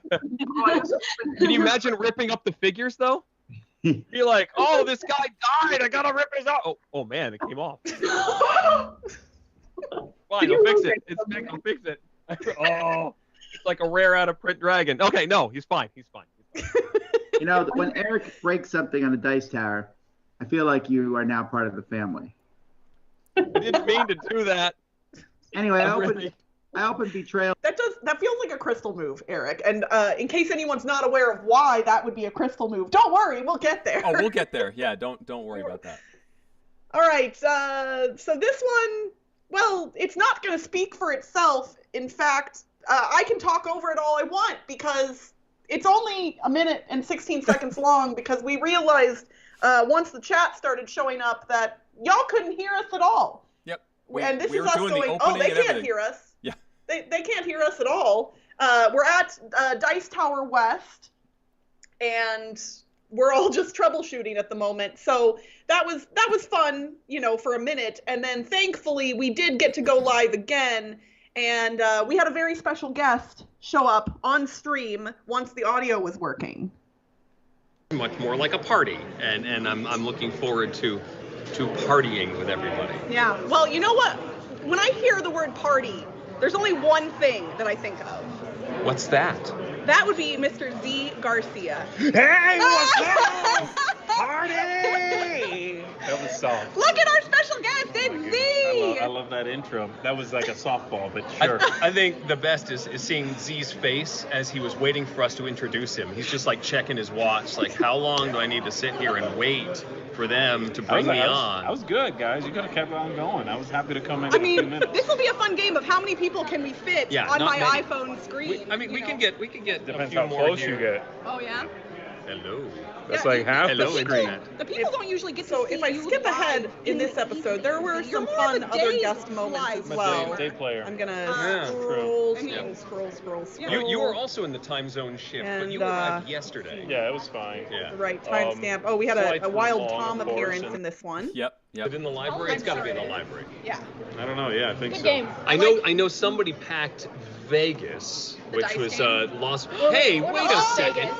you imagine ripping up the figures though? Be like, oh, this guy died. I gotta rip his out. Oh man, it came off. Fine, I'll fix it. It's big. I'll fix it. Oh, it's like a rare out of print dragon. Okay, no, he's fine. He's fine. When Eric breaks something on the dice tower, I feel like you are now part of the family. I didn't mean to do that. Anyway, I opened Betrayal. That feels like a Crystal move, Eric. And in case anyone's not aware of why that would be a Crystal move, don't worry, we'll get there. Oh, we'll get there. Yeah, don't worry about that. All right. So this one, well, it's not going to speak for itself. In fact, I can talk over it all I want because it's only a minute and 16 seconds long because we realized once the chat started showing up that y'all couldn't hear us at all. Yep. And this is us going, oh, they can't hear us. Yeah. They can't hear us at all. We're at Dice Tower West, and we're all just troubleshooting at the moment. So that was fun, for a minute. And then thankfully we did get to go live again. And we had a very special guest show up on stream once the audio was working. Much more like a party, and I'm looking forward to partying with everybody. Yeah. Well, you know what? When I hear the word party, there's only one thing that I think of. What's that? That would be Mr. Z Garcia. Hey, what's up? Party! That was soft. Look at our special guest, it's Z! I love that intro. That was like a softball, but sure. I think the best is seeing Z's face as he was waiting for us to introduce him. He's just like checking his watch, like how long do I need to sit here and wait for them to bring me on? I was good, guys. You could have kept on going. I was happy to come in a few minutes. This will be a fun game of how many people can we fit on my iPhone screen. We can get Depends a few how more close here. you get. Oh, yeah? Hello. That's like half the screen. The people don't usually get to see if I skip ahead in this episode, there were some fun other guest moments as well. Day player. I'm gonna scroll. You were also in the time zone shift, but you arrived yesterday. Yeah, it was fine. Yeah. Right, timestamp. Oh, we had a Wild Tom appearance in this one. Yep. Is it in the library? It's got to be in the library. Yeah. I don't know. Yeah, I think so. Game. I know somebody packed Vegas, The which dice was game? Las. Hey, wait a second.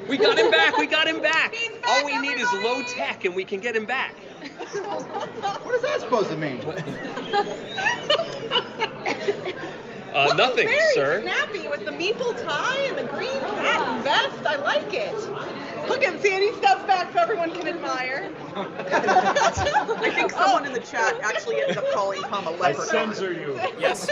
We got him back. All we need is low tech, and we can get him back. What is that supposed to mean? Nothing, Very sir. snappy with the meeple tie and the green hat and vest. I like it. Look at Sandy steps back so everyone can admire. I think someone in the chat actually ended up calling Tom a I leprechaun. censor you. Yes.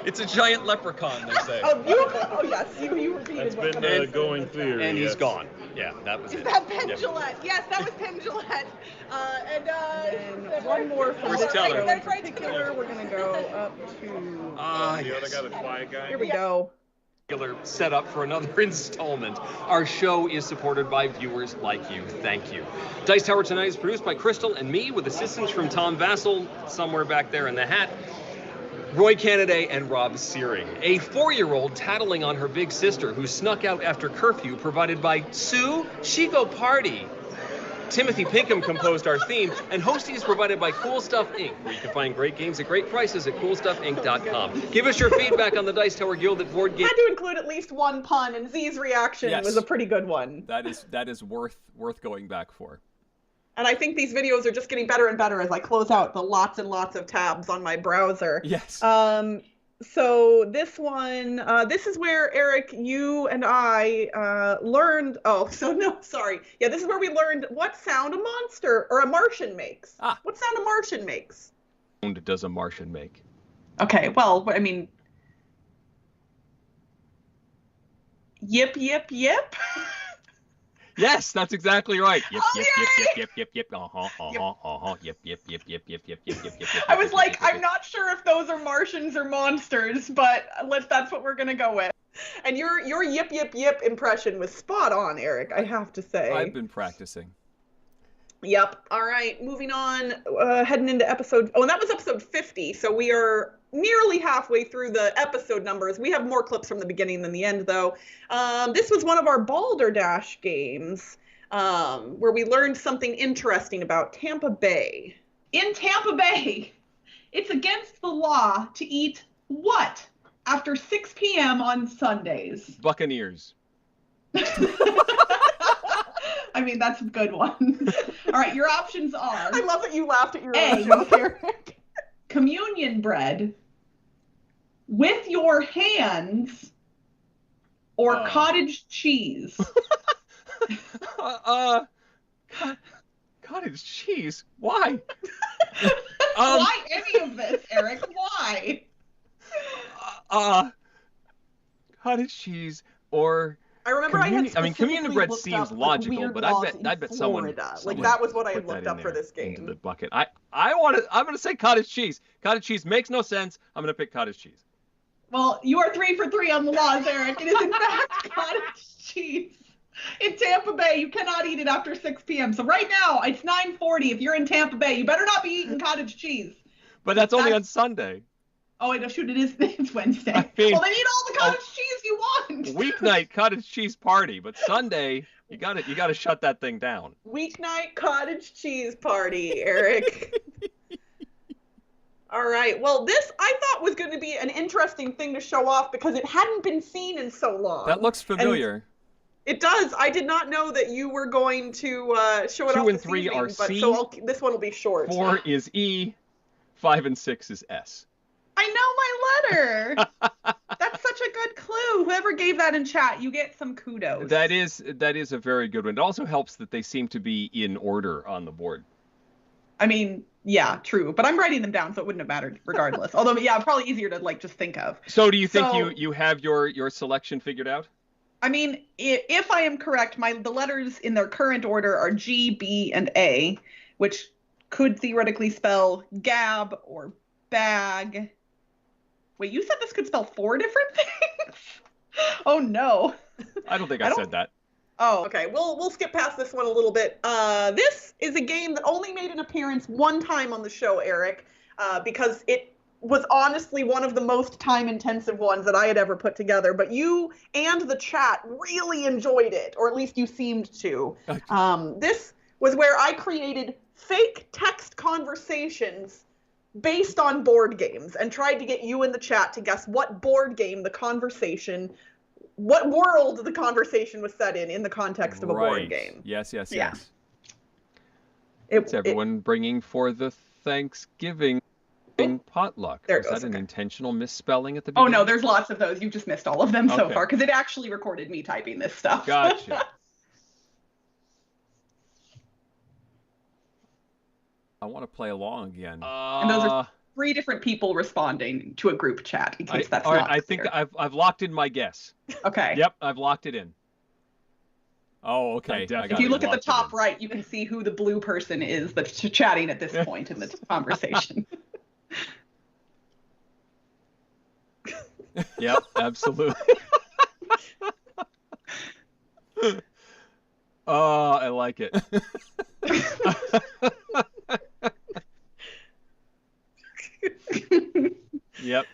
It's a giant leprechaun, they say. Yes, you repeated That's what been the going theory. And he's yes. gone. Yeah, that was Is it. that Penn Yep. Jillette? Yes, that was Penn Jillette. And one more from Where's this Teller? show in particular. We're going to go up to... The other guy, the quiet guy. Here we go. Set up for another installment. Our show is supported by viewers like you. Thank you. Dice Tower Tonight is produced by Crystal and me with assistance from Tom Vassell, somewhere back there in the hat, Roy Cannaday, and Rob Searing. A 4-year-old tattling on her big sister who snuck out after curfew provided by Sue, She Go Party. Timothy Pinkham composed our theme, and hosting is provided by Cool Stuff Inc., where you can find great games at great prices at coolstuffinc.com. Give us your feedback on the Dice Tower Guild at Board Game. I had to include at least one pun, and Z's reaction was a pretty good one. That is worth going back for. And I think these videos are just getting better and better as I close out the lots and lots of tabs on my browser. Yes. So this one, this is where, Eric, you and I learned, this is where we learned what sound a monster or a Martian makes. What sound a Martian makes? What sound does a Martian make? Okay, well, I mean, yip, yip, yip. Yes, that's exactly right. Yip, Oh, yip, yay! yip, yip, yip, yip, yip, yip, yip, yip, yip, yip, yip, yip, yip. I was like, I'm not sure if those are Martians or monsters, but that's what we're gonna go with. And your yip yip yip impression was spot on, Eric, I have to say. I've been practicing. Yep. All right, moving on, heading into episode, and that was episode 50, so we are nearly halfway through the episode numbers. We have more clips from the beginning than the end, though. This was one of our Balderdash games, where we learned something interesting about Tampa Bay. In Tampa Bay, it's against the law to eat what after 6 p.m. on Sundays? Buccaneers. I mean, that's a good one. All right, your options are... I love that you laughed at your own joke, Eric. Communion bread, with your hands, or cottage cheese. Cottage cheese? Why? Why any of this, Eric? Why? Cottage cheese or... I remember communion bread seems logical, but I bet someone like that was what I had put looked that up in for there this game. into the bucket. I'm gonna say cottage cheese. Cottage cheese makes no sense. I'm gonna pick cottage cheese. Well, you are 3 for 3 on the laws, Eric. It is in fact cottage cheese. In Tampa Bay, you cannot eat it after 6 p.m. So right now, it's 9:40. If you're in Tampa Bay, you better not be eating cottage cheese. But that's only on Sunday. Oh, I know, shoot, it's Wednesday. I mean, well, then eat all the cottage cheese you want. Weeknight cottage cheese party, but Sunday you gotta shut that thing down. Weeknight cottage cheese party, Eric. All right. Well, this I thought was going to be an interesting thing to show off because it hadn't been seen in so long. That looks familiar. And it does. I did not know that you were going to show it 2 off and this 3 evening, are but C. so this one will be short. 4 is E. 5 and 6 is S. I know my letter. That's such a good clue. Whoever gave that in chat, you get some kudos. That is a very good one. It also helps that they seem to be in order on the board. I mean, yeah, true. But I'm writing them down, so it wouldn't have mattered regardless. Although, yeah, probably easier to just think of. So do you think you have your selection figured out? I mean, if I am correct, the letters in their current order are G, B, and A, which could theoretically spell gab or bag. Wait, you said this could spell 4 different things? Oh, no. I don't think I said that. Oh, okay. We'll skip past this one a little bit. This is a game that only made an appearance one time on the show, Eric, because it was honestly one of the most time-intensive ones that I had ever put together. But you and the chat really enjoyed it, or at least you seemed to. This was where I created fake text conversations based on board games and tried to get you in the chat to guess what board game what world the conversation was set in the context of a board game. Yes. Yeah. It's everyone bringing for the Thanksgiving potluck. There it Was goes, that an okay. intentional misspelling at the beginning? Oh, no, there's lots of those. You've just missed all of them so far, because it actually recorded me typing this stuff. Gotcha. I want to play along again. And those are 3 different people responding to a group chat, in case that's all not right, I think I've locked in my guess. Okay. Yep, I've locked it in. Oh, okay. If you look at the top right, you can see who the blue person is that's chatting at this point in the conversation. Yep, absolutely. Oh, I like it. Yep.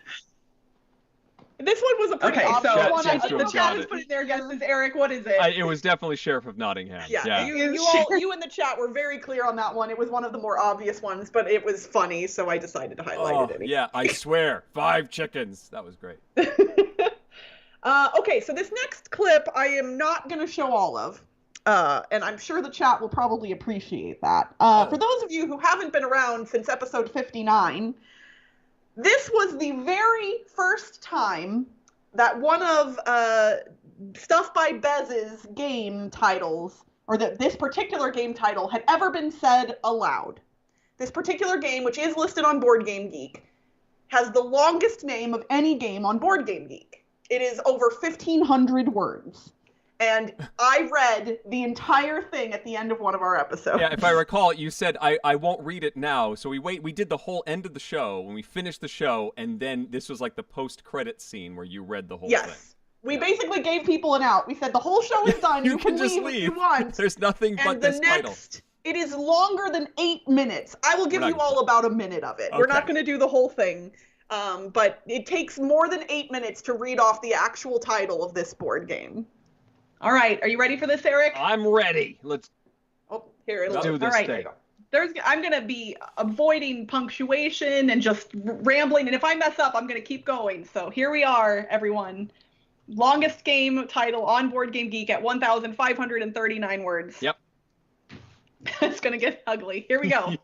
This one was a pretty obvious one. I think the chat is putting their guesses. Eric, what is it? It was definitely Sheriff of Nottingham. Yeah. You in the chat were very clear on that one. It was one of the more obvious ones, but it was funny, so I decided to highlight it anyway. Yeah, I swear. 5 chickens. That was great. Okay, so this next clip I am not going to show all of. And I'm sure the chat will probably appreciate that. For those of you who haven't been around since episode 59, this was the very first time that one of Stuff by Bez's game titles, or that this particular game title, had ever been said aloud. This particular game, which is listed on Board Game Geek, has the longest name of any game on Board Game Geek. It is over 1,500 words. And I read the entire thing at the end of one of our episodes. Yeah, if I recall, you said, I won't read it now. So we did the whole end of the show when we finished the show, and then this was like the post-credit scene where you read the whole thing. Yes. We basically gave people an out. We said the whole show is done. You can just leave if you want. There's nothing but this title. It is longer than 8 minutes. I will give you all about a minute of it. Okay. We're not going to do the whole thing. But it takes more than 8 minutes to read off the actual title of this board game. All right, are you ready for this, Eric? I'm ready. Let's do this all right, thing. I'm going to be avoiding punctuation and just rambling, and if I mess up, I'm going to keep going. So here we are, everyone. Longest game title on Board Game Geek at 1,539 words. Yep. It's going to get ugly. Here we go.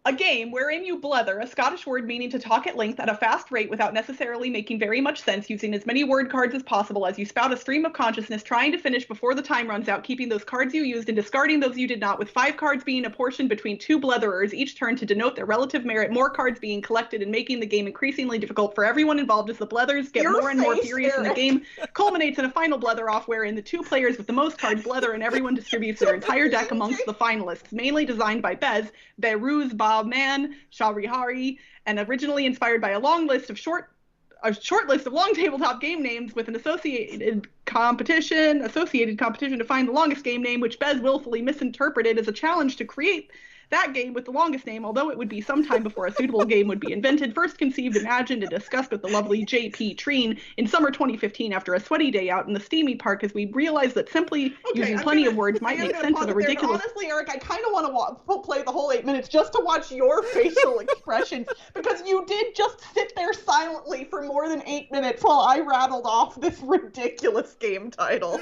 A game wherein you blether, a Scottish word meaning to talk at length at a fast rate without necessarily making very much sense, using as many word cards as possible as you spout a stream of consciousness, trying to finish before the time runs out, keeping those cards you used and discarding those you did not, with 5 cards being apportioned between 2 bletherers each turn to denote their relative merit, more cards being collected and making the game increasingly difficult for everyone involved as the blethers get more and more furious, and the game culminates in a final blether off wherein the 2 players with the most cards blether and everyone distributes their entire deck amongst the finalists, mainly designed by Behrooz Man, Shahrihari, and originally inspired by a long list of short a short list of long tabletop game names with an associated competition to find the longest game name, which Bez willfully misinterpreted as a challenge to create that game with the longest name, although it would be some time before a suitable game would be invented. First conceived, imagined, and discussed with the lovely J.P. Treen in summer 2015 after a sweaty day out in the steamy park, as we realized that simply using plenty of words might make sense of a ridiculous... Honestly, Eric, I kind of want to play the whole 8 minutes just to watch your facial expressions, because you did just sit there silently for more than 8 minutes while I rattled off this ridiculous game title.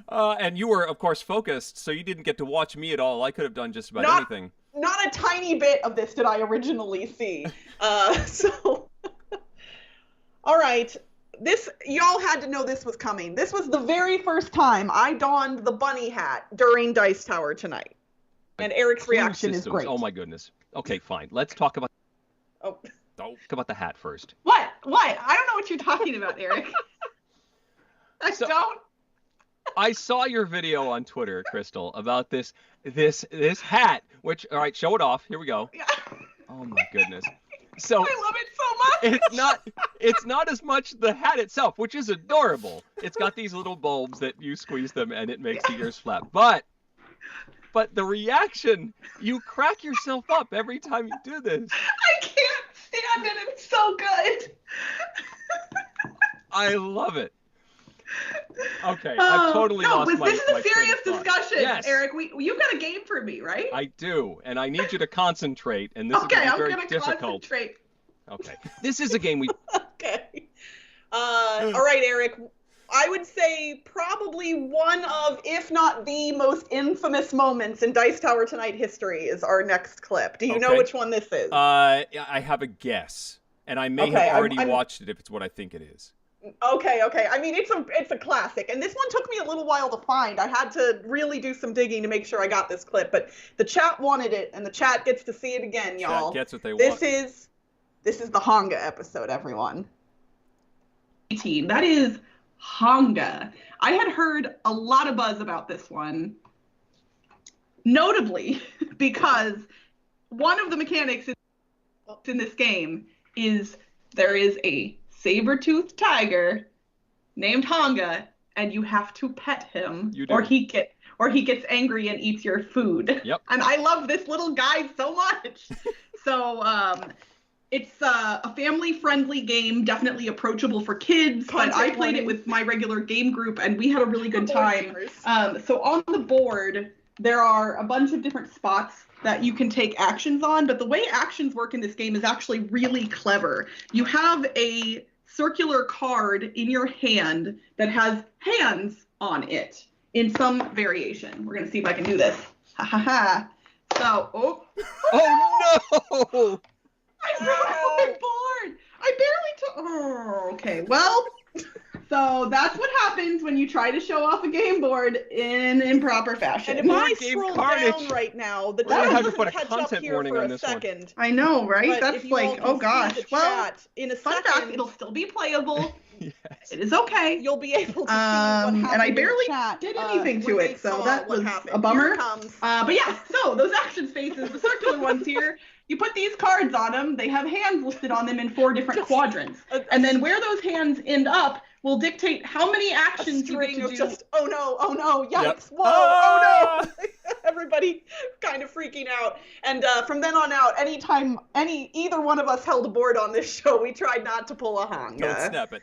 And you were, of course, focused, so you didn't get to watch me at all. I could have done just about anything. Not a tiny bit of this did I originally see. All right. Y'all had to know this was coming. This was the very first time I donned the bunny hat during Dice Tower tonight. And Eric's reaction is great. Oh, my goodness. Okay, fine. Let's talk about... Talk about the hat first. What? I don't know what you're talking about, Eric. I saw your video on Twitter, Crystal, about this hat, which, all right, show it off. Here we go. Yeah. Oh my goodness. So I love it so much. It's not as much the hat itself, which is adorable. It's got these little bulbs that you squeeze them and it makes the ears flap. But the reaction, you crack yourself up every time you do this. I can't stand it. It's so good. I love it. Okay, I've totally lost my... This is a serious discussion, yes. Eric. You've got a game for me, right? I do, and I need you to concentrate, and this is going to be very difficult. Concentrate. Okay, this is a game we... Okay. All right, Eric. I would say probably one of, if not the most infamous moments in Dice Tower Tonight history is our next clip. Do you know which one this is? I have a guess, and I may have already watched it if it's what I think it is. Okay. I mean, it's a classic, and this one took me a little while to find. I had to really do some digging to make sure I got this clip, but the chat wanted it, and the chat gets to see it again, y'all. Chat gets what they want. This is the Hanga episode, everyone. That is Hanga. I had heard a lot of buzz about this one, notably because one of the mechanics in this game is there is a saber-toothed tiger named Hanga, and you have to pet him, or he gets angry and eats your food. Yep. And I love this little guy so much. So it's a family-friendly game, definitely approachable for kids. But I played it with my regular game group, and we had a really good time. So on the board, there are a bunch of different spots that you can take actions on, but the way actions work in this game is actually really clever. You have a circular card in your hand that has hands on it in some variation. We're going to see if I can do this. Ha ha ha. So, oh no! I threw my board. I barely took. Oh, okay. Well, so that's what happens when you try to show off a game board in improper fashion. And if I scroll down right now, the chat doesn't catch up here for a second. I know, right? But that's like, oh gosh. Well, in a fun fact, it'll still be playable. Yes. It is okay. You'll be able to see what happened. And I barely did anything to it, so that was a bummer. But yeah, so those action spaces, the circular ones here, you put these cards on them. They have hands listed on them in 4 different quadrants. And then where those hands end up will dictate how many actions you get to do. Just, oh no, yikes, yep. Whoa, oh no. Everybody kind of freaking out. And from then on out, anytime either one of us held a board on this show, we tried not to pull a Hanga.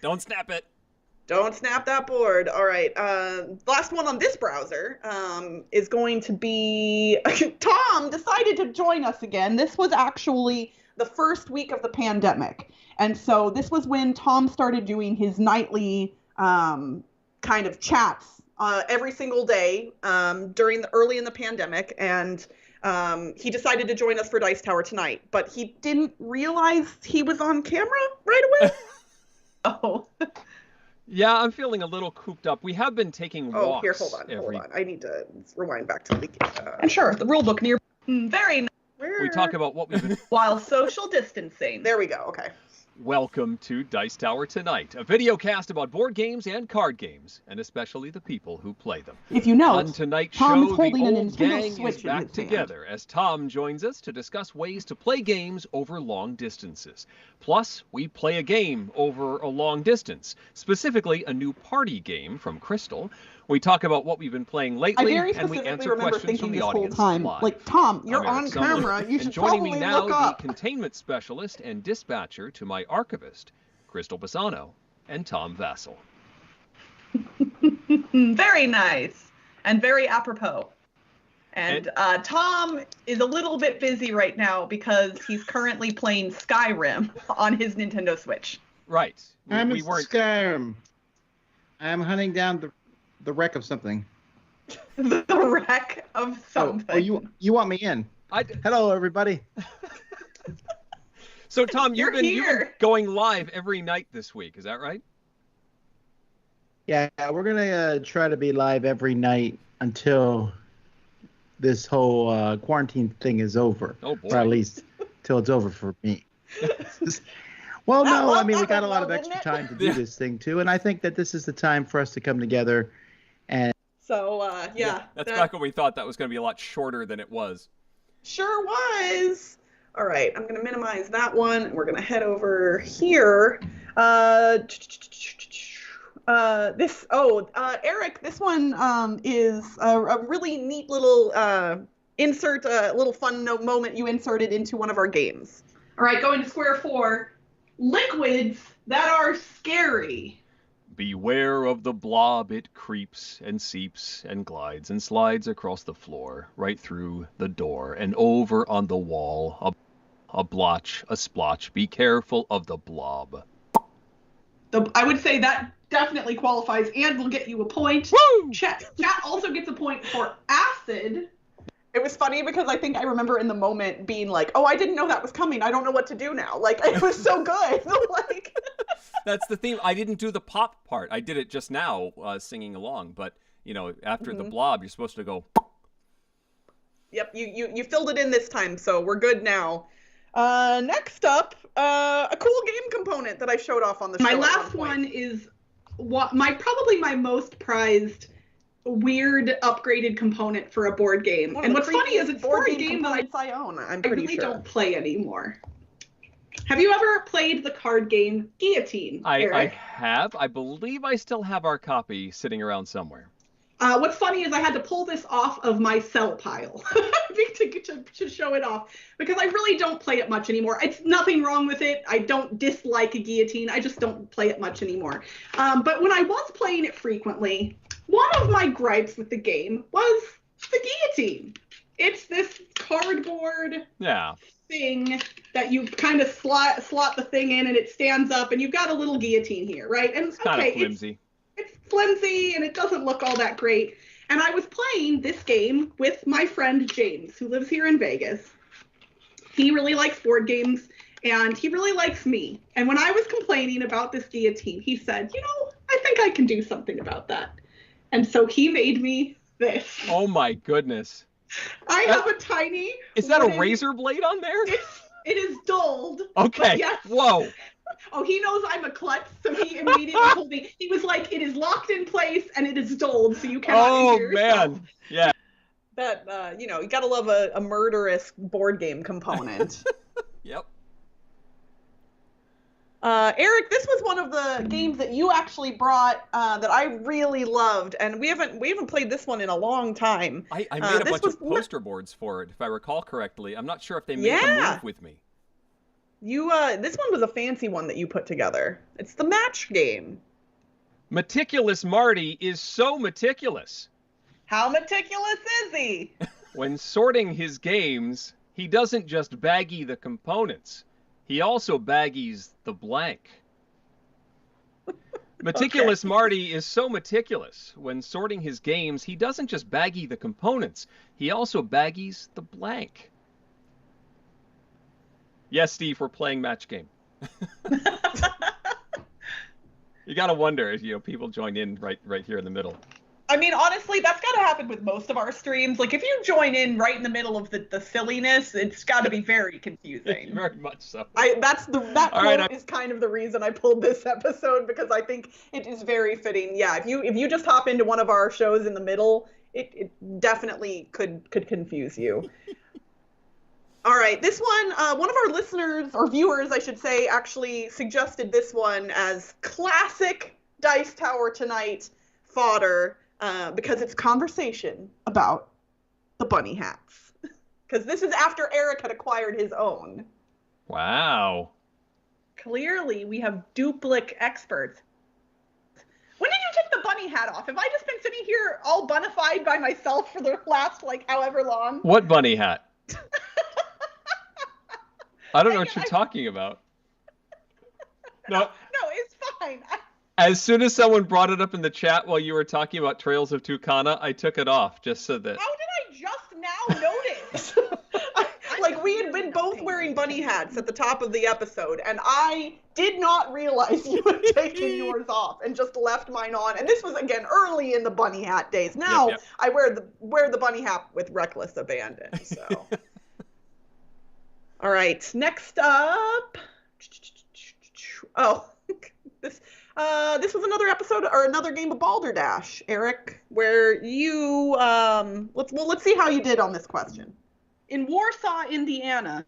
Don't snap it. Don't snap that board. All right. Last one on this browser is going to be... Tom decided to join us again. This was actually the first week of the pandemic. And so this was when Tom started doing his nightly kind of chats every single day early in the pandemic. And he decided to join us for Dice Tower Tonight. But he didn't realize he was on camera right away. Oh. Yeah, I'm feeling a little cooped up. We have been taking walks. Oh, here, hold on. I need to rewind back to the... And sure, the rule book near... Very nice. We talk about what we've been... While social distancing. There we go, okay. Welcome to Dice Tower Tonight, a video cast about board games and card games, and especially the people who play them. If you know, On tonight's Tom show, is holding the a old Nintendo gang Switch is in back his hand. together as Tom joins us to discuss ways to play games over long distances. Plus, we play a game over a long distance, specifically a new party game from Crystal. We talk about what we've been playing lately, and we answer questions from the audience live. like, Tom, you're I'm Eric on Summer, camera. You and should joining probably me now, look up. the containment specialist and dispatcher to my archivist, Crystal Pisano, and Tom Vassell. Very nice and very apropos. And Tom is a little bit busy right now because he's currently playing Skyrim on his Nintendo Switch. Right. I'm we in weren't. Skyrim. I'm hunting down the wreck of something. The wreck of something. Oh, you want me in? Hello, everybody. So, Tom, you've been here. going live every night this week. Is that right? Yeah, we're gonna try to be live every night until this whole quarantine thing is over. Oh, boy. Or at least till it's over for me. Well, no, I mean, we got a lot of extra time to do this thing, too. And I think that this is the time for us to come together. And So, That's back when we thought that was going to be a lot shorter than it was. Sure was. All right, I'm going to minimize that one. We're going to head over here. Eric, this one is a really neat little insert, little fun moment you inserted into one of our games. All right, going to square 4. Liquids that are scary. Beware of the blob, it creeps and seeps and glides and slides across the floor, right through the door and over on the wall. A blotch, a splotch. Be careful of the blob. I would say that definitely qualifies and will get you a point. Woo! Chat also gets a point for acid. It was funny because I think I remember in the moment being like, oh, I didn't know that was coming. I don't know what to do now. Like, it was so good. Like, That's the theme. I didn't do the pop part. I did it just now, singing along. But, after the blob, you're supposed to go. Yep, you filled it in this time, so we're good now. Next up, a cool game component that I showed off on the show. My last one is probably my most prized weird upgraded component for a board game. And what's funny is it's for a game that I own. I'm I pretty really sure. don't play anymore. Have you ever played the card game Guillotine, I Eric? have. I believe I still have our copy sitting around somewhere. What's funny is I had to pull this off of my cell pile to show it off because I really don't play it much anymore. It's nothing wrong with it. I don't dislike a guillotine. I just don't play it much anymore. But when I was playing it frequently, one of my gripes with the game was the guillotine. It's this cardboard thing that you kind of slot the thing in and it stands up and you've got a little guillotine here, right? And It's kind of flimsy. It's flimsy and it doesn't look all that great. And I was playing this game with my friend James, who lives here in Vegas. He really likes board games and he really likes me. And when I was complaining about this guillotine, he said, I think I can do something about that. And so he made me this. Oh my goodness. I have a tiny... Is that a razor blade on there? It is dulled. Okay. Yes. Whoa. Oh, he knows I'm a klutz, so he immediately told me. He was like, it is locked in place and it is dulled, so you cannot injure yourself. Man. Yeah. That, you gotta love a murderous board game component. Yep. Eric, this was one of the games that you actually brought that I really loved, and we haven't played this one in a long time. I made a bunch of poster boards for it, if I recall correctly. I'm not sure if they made the move with me. This one was a fancy one that you put together. It's the match game. Meticulous Marty is so meticulous. How meticulous is he? When sorting his games, he doesn't just baggy the components. He also baggies the blank. Meticulous Marty is so meticulous. When sorting his games, he doesn't just baggy the components. He also baggies the blank. Yes, Steve, we're playing match game. You gotta wonder if people join in right here in the middle. I mean, honestly, that's got to happen with most of our streams. Like, if you join in right in the middle of the silliness, it's got to be very confusing. Very much so. That quote is kind of the reason I pulled this episode, because I think it is very fitting. Yeah, if you just hop into one of our shows in the middle, it definitely could confuse you. All right, this one of our listeners, or viewers, I should say, actually suggested this one as classic Dice Tower Tonight fodder, because it's conversation about the bunny hats. Because this is after Eric had acquired his own. Wow. Clearly, we have duplicate experts. When did you take the bunny hat off? Have I just been sitting here all bunnified by myself for the last, however long? What bunny hat? I don't know what you're talking about. No, it's fine. As soon as someone brought it up in the chat while you were talking about Trails of Tucana, I took it off just so that... How did I just now notice? We had been both wearing bunny hats at the top of the episode, and I did not realize you had taken yours off and just left mine on. And this was, again, early in the bunny hat days. Now, yep. I wear the bunny hat with reckless abandon, so... All right, next up... Oh, this was another episode or another game of Balderdash, Eric, where you let's see how you did on this question. In Warsaw, Indiana,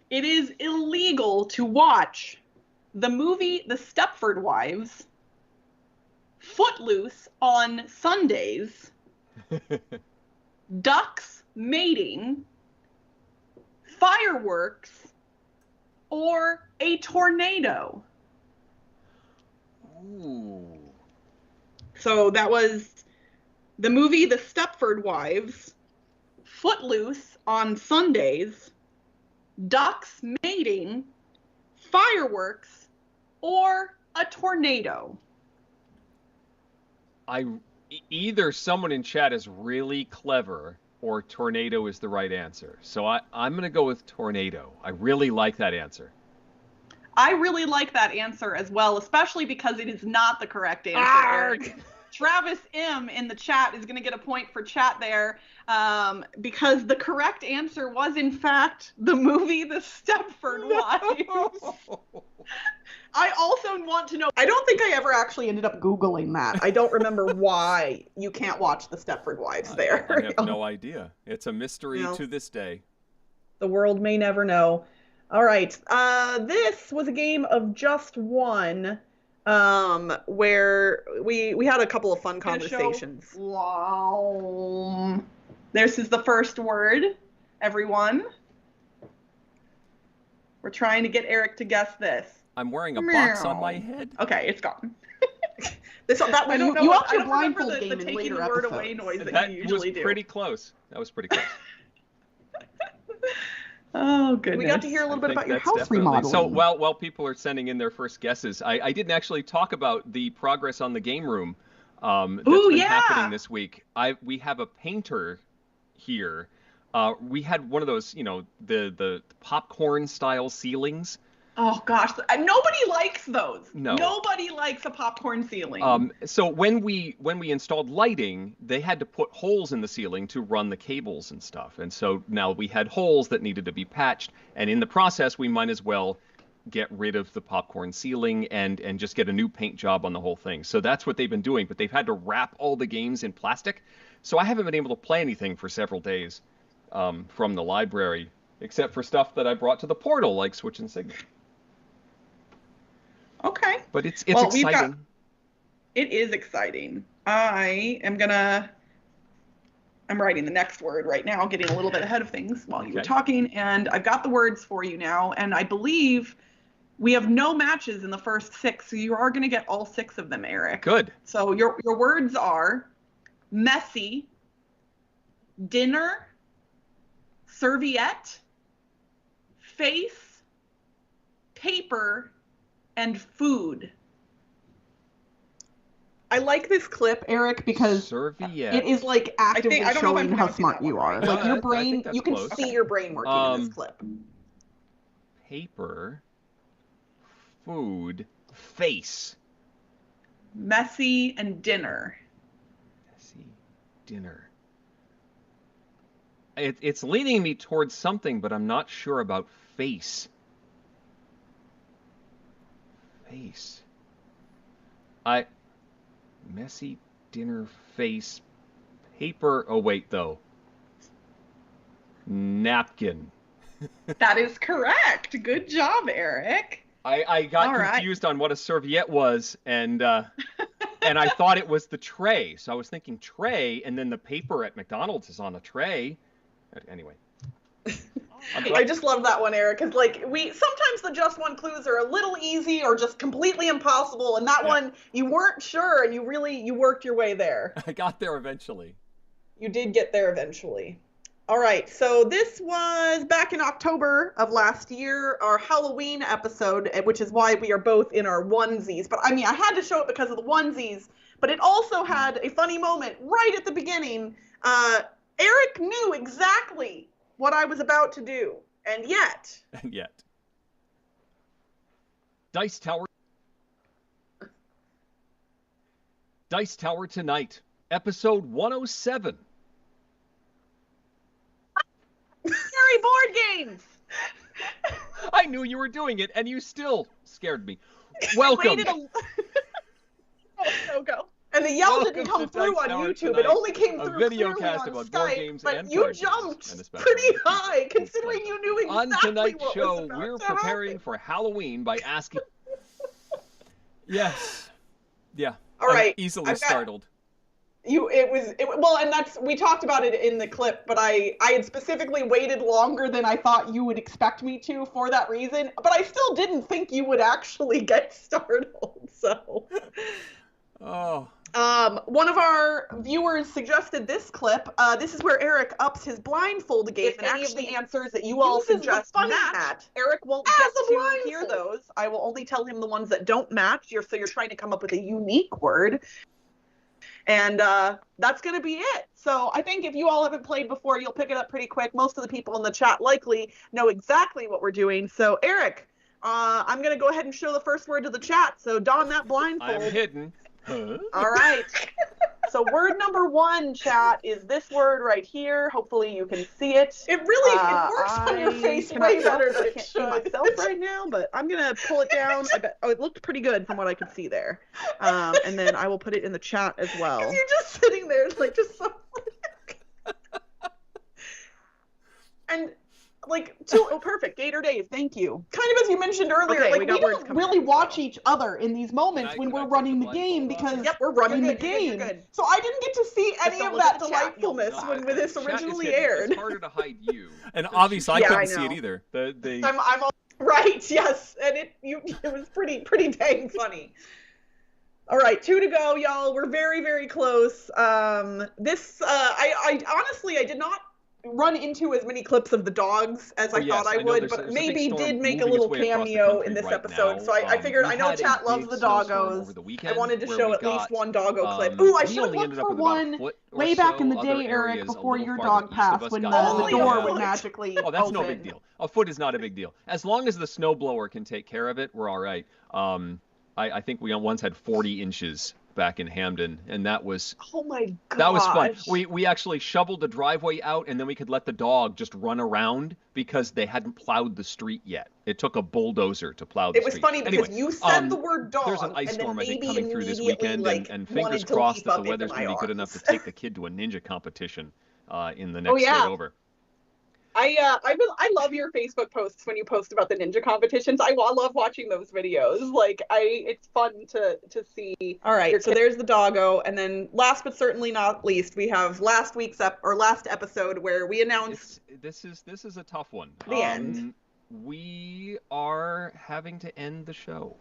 it is illegal to watch the movie The Stepford Wives, Footloose on Sundays, ducks mating, fireworks, or a tornado. Ooh. So that was the movie The Stepford Wives, Footloose on Sundays, ducks mating, fireworks, or a tornado. Either someone in chat is really clever or tornado is the right answer. So I'm going to go with tornado. I really like that answer. I really like that answer as well, especially because it is not the correct answer. Travis M in the chat is going to get a point for chat there, because the correct answer was, in fact, the movie The Stepford Wives. I also want to know... I don't think I ever actually ended up Googling that. I don't remember why you can't watch The Stepford Wives there. I have no idea. It's a mystery to this day. The world may never know. All right. This was a game of just one, where we had a couple of fun conversations. Wow. This is the first word, everyone. We're trying to get Eric to guess this. I'm wearing a box on my head. Okay, it's gone. You upped your blindfold game in later episodes. Away noise that you usually was pretty close. That was pretty close. Oh, goodness. We got to hear a little bit about your house remodeling. So while people are sending in their first guesses, I didn't actually talk about the progress on the game room that's been happening this week. We have a painter here. We had one of those, the popcorn style ceilings. Oh gosh, nobody likes those. No. Nobody likes a popcorn ceiling. So when we installed lighting, they had to put holes in the ceiling to run the cables and stuff. And so now we had holes that needed to be patched, and in the process we might as well get rid of the popcorn ceiling and just get a new paint job on the whole thing. So that's what they've been doing, but they've had to wrap all the games in plastic. So I haven't been able to play anything for several days from the library, except for stuff that I brought to the portal, like Switch and Signal. Okay. But it's exciting. It is exciting. I'm writing the next word right now, getting a little bit ahead of things while you were talking, and I've got the words for you now, and I believe we have no matches in the first 6, so you are going to get all 6 of them, Eric. Good. So your words are messy, dinner, serviette, face, paper, and food. I like this clip, Eric, because it is like actively showing how smart you are. Right. Like your brain, you can see your brain working in this clip. Paper, food, face. Messy and dinner. dinner. It's leaning me towards something, but I'm not sure about face. Face. Messy dinner face. Paper. Oh, wait, though. Napkin. That is correct. Good job, Eric. I got confused on what a serviette was, and I thought it was the tray. So I was thinking tray, and then the paper at McDonald's is on a tray. Anyway. I just love that one, Eric, because like sometimes the just one clues are a little easy or just completely impossible, and that one you weren't sure, and you worked your way there. I got there eventually. You did get there eventually. All right, so this was back in October of last year, our Halloween episode, which is why we are both in our onesies. But I mean, I had to show it because of the onesies, but it also had a funny moment right at the beginning. Eric knew exactly what I was about to do, and yet. Dice Tower Tonight, episode 107. Scary board games! I knew you were doing it, and you still scared me. Welcome. Go. And the yell didn't come through on YouTube. It only came through video clearly cast on about Skype, board games but and you jumped pretty high, considering you knew exactly on tonight's what show, was about we're to preparing happen. for Halloween by asking. Yes. Yeah. All right. I'm easily startled. Well, and we talked about it in the clip, but I had specifically waited longer than I thought you would expect me to for that reason, but I still didn't think you would actually get startled, so. Oh. One of our viewers suggested this clip. This is where Eric ups his blindfold game, and any of the answers that you all suggest match. Eric won't get to hear those. I will only tell him the ones that don't match. So you're trying to come up with a unique word. And that's going to be it. So I think if you all haven't played before, you'll pick it up pretty quick. Most of the people in the chat likely know exactly what we're doing. So Eric, I'm going to go ahead and show the first word to the chat. So don that blindfold. I'm hidden. Huh? All right. So word number 1, chat, is this word right here. Hopefully you can see it. It really it works on your face way better than it should. I can't see myself right now, but I'm going to pull it down. It looked pretty good from what I could see there. And then I will put it in the chat as well. You're just sitting there like just so And perfect. Gator Dave, thank you. Kind of as you mentioned earlier, okay, we don't really watch each other in these moments when we're running the game because we're running the game. So I didn't get to see any of that delightfulness when this originally aired. It's harder to hide you. And obviously I couldn't see it either. I'm all right, yes. And it was pretty dang funny. All right, 2 to go, y'all. We're very, very close. I honestly, I did not run into as many clips of the dogs as I thought I would, but maybe did make a little cameo in this episode. So I figured, I know chat loves the doggos. I wanted to show at least one doggo clip. Ooh, I should have looked for one way back in the day, Eric, before your dog passed, when the door would magically open. Oh, that's no big deal. A foot is not a big deal. As long as the snowblower can take care of it, we're all right. I think we once had 40 inches back in Hamden, and that was that was fun. We actually shoveled the driveway out, and then we could let the dog just run around because they hadn't plowed the street yet. It took a bulldozer to plow the street. It was funny because you said the word dog. There's an ice storm I think coming through this weekend, and fingers crossed that the weather's going to be good enough to take the kid to a ninja competition in the next state over. I love your Facebook posts when you post about the ninja competitions. I love watching those videos. It's fun to see. All right, so there's the doggo, and then last but certainly not least, we have last episode where we announced. This is a tough one. The end. We are having to end the show.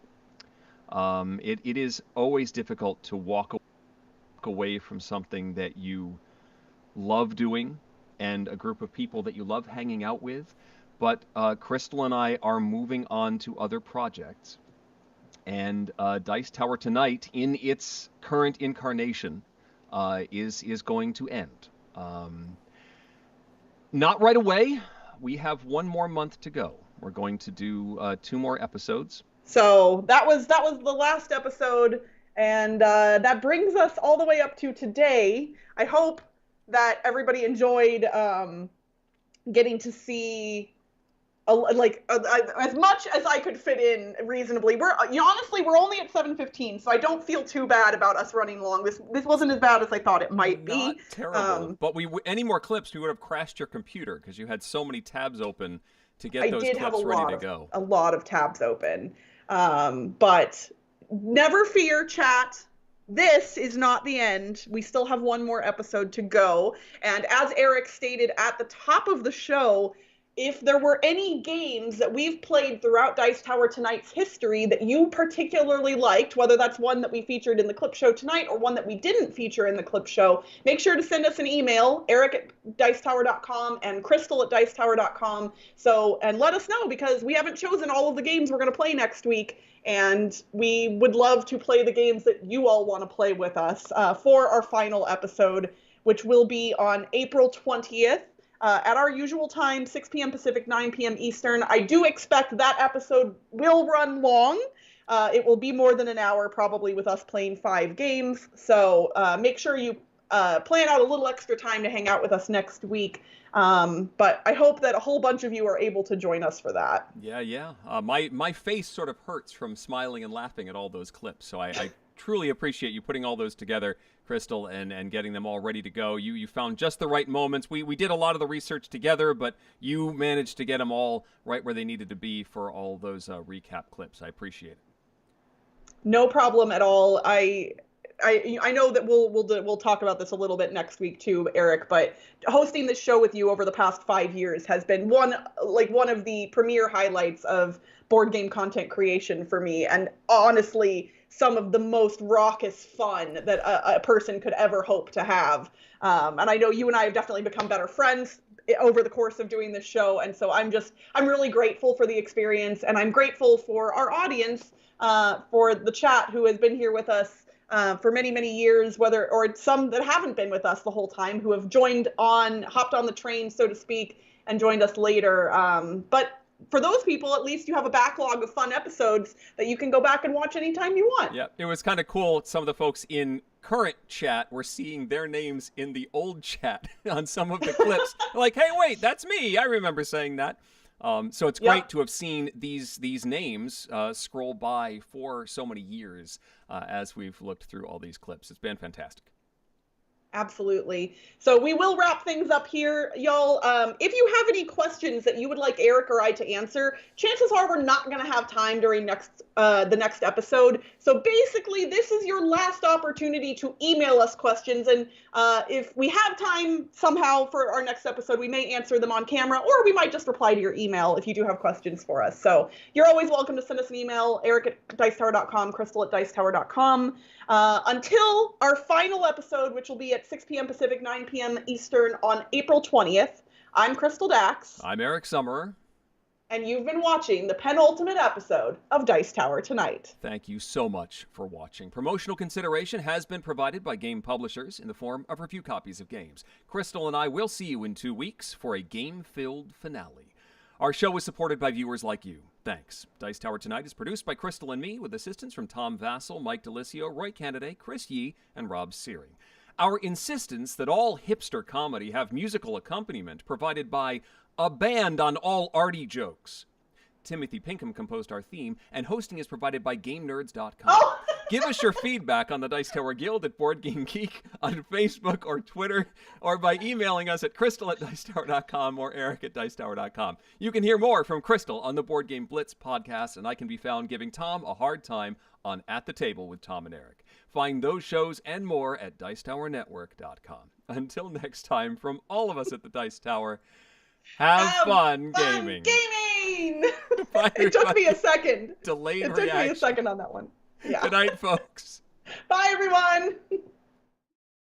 It is always difficult to walk away from something that you love doing and a group of people that you love hanging out with, but Crystal and I are moving on to other projects, and Dice Tower Tonight, in its current incarnation, is going to end. Not right away. We have 1 more month to go. We're going to do 2 more episodes. So that was the last episode, and that brings us all the way up to today. I hope that everybody enjoyed getting to see as much as I could fit in reasonably. Honestly, we're only at 7:15, so I don't feel too bad about us running long. This wasn't as bad as I thought it might be. Not terrible. But any more clips, we would have crashed your computer because you had so many tabs open to get those clips ready to go. A lot of tabs open. But never fear, chat. This is not the end. We still have one more episode to go. And as Eric stated at the top of the show, if there were any games that we've played throughout Dice Tower Tonight's history that you particularly liked, whether that's one that we featured in the clip show tonight or one that we didn't feature in the clip show, make sure to send us an email, eric@dicetower.com and crystal@dicetower.com. And let us know, because we haven't chosen all of the games we're going to play next week. And we would love to play the games that you all want to play with us for our final episode, which will be on April 20th. At our usual time, 6 p.m. Pacific, 9 p.m. Eastern. I do expect that episode will run long. It will be more than an hour, probably, with us playing 5 games. So make sure you plan out a little extra time to hang out with us next week. But I hope that a whole bunch of you are able to join us for that. Yeah. My face sort of hurts from smiling and laughing at all those clips. So I truly appreciate you putting all those together, Crystal, and getting them all ready to go. You found just the right moments. We did a lot of the research together, but you managed to get them all right where they needed to be for all those recap clips. I appreciate it. No problem at all. I know that we'll talk about this a little bit next week too, Eric, but hosting this show with you over the past 5 years has been one of the premier highlights of board game content creation for me, and honestly, some of the most raucous fun that a person could ever hope to have. And I know you and I have definitely become better friends over the course of doing this show, and so I'm really grateful for the experience, and I'm grateful for our audience, for the chat who has been here with us for many, many years, or some that haven't been with us the whole time, who have hopped on the train, so to speak, and joined us later. But for those people, at least you have a backlog of fun episodes that you can go back and watch anytime you want. Yeah, it was kind of cool. Some of the folks in current chat were seeing their names in the old chat on some of the clips. Like, hey, wait, that's me. I remember saying that. So it's great to have seen these names scroll by for so many years as we've looked through all these clips. It's been fantastic. Absolutely. So we will wrap things up here, y'all. If you have any questions that you would like Eric or I to answer, chances are we're not going to have time during the next episode. So basically, this is your last opportunity to email us questions. And if we have time somehow for our next episode, we may answer them on camera, or we might just reply to your email if you do have questions for us. So you're always welcome to send us an email, eric@dicetower.com, crystal@dicetower.com. Until our final episode, which will be at 6 p.m. Pacific, 9 p.m. Eastern on April 20th. I'm Crystal Dax. I'm Eric Summerer. And you've been watching the penultimate episode of Dice Tower Tonight. Thank you so much for watching. Promotional consideration has been provided by game publishers in the form of review copies of games. Crystal and I will see you in 2 weeks for a game-filled finale. Our show is supported by viewers like you. Thanks. Dice Tower Tonight is produced by Crystal and me, with assistance from Tom Vassell, Mike DeLisio, Roy Canada, Chris Yee, and Rob Searing. Our insistence that all hipster comedy have musical accompaniment provided by a band on all arty jokes. Timothy Pinkham composed our theme, and hosting is provided by GameNerds.com. Oh! Give us your feedback on the Dice Tower Guild at Board Game Geek, on Facebook or Twitter, or by emailing us at crystal@dicetower.com or eric@dicetower.com. You can hear more from Crystal on the Board Game Blitz podcast, and I can be found giving Tom a hard time on At the Table with Tom and Eric. Find those shows and more at dicetowernetwork.com. Until next time, from all of us at the Dice Tower, have fun gaming. Bye, it took me a second. Delayed reaction. It took me a second on that one. Yeah. Good night, folks. Bye, everyone.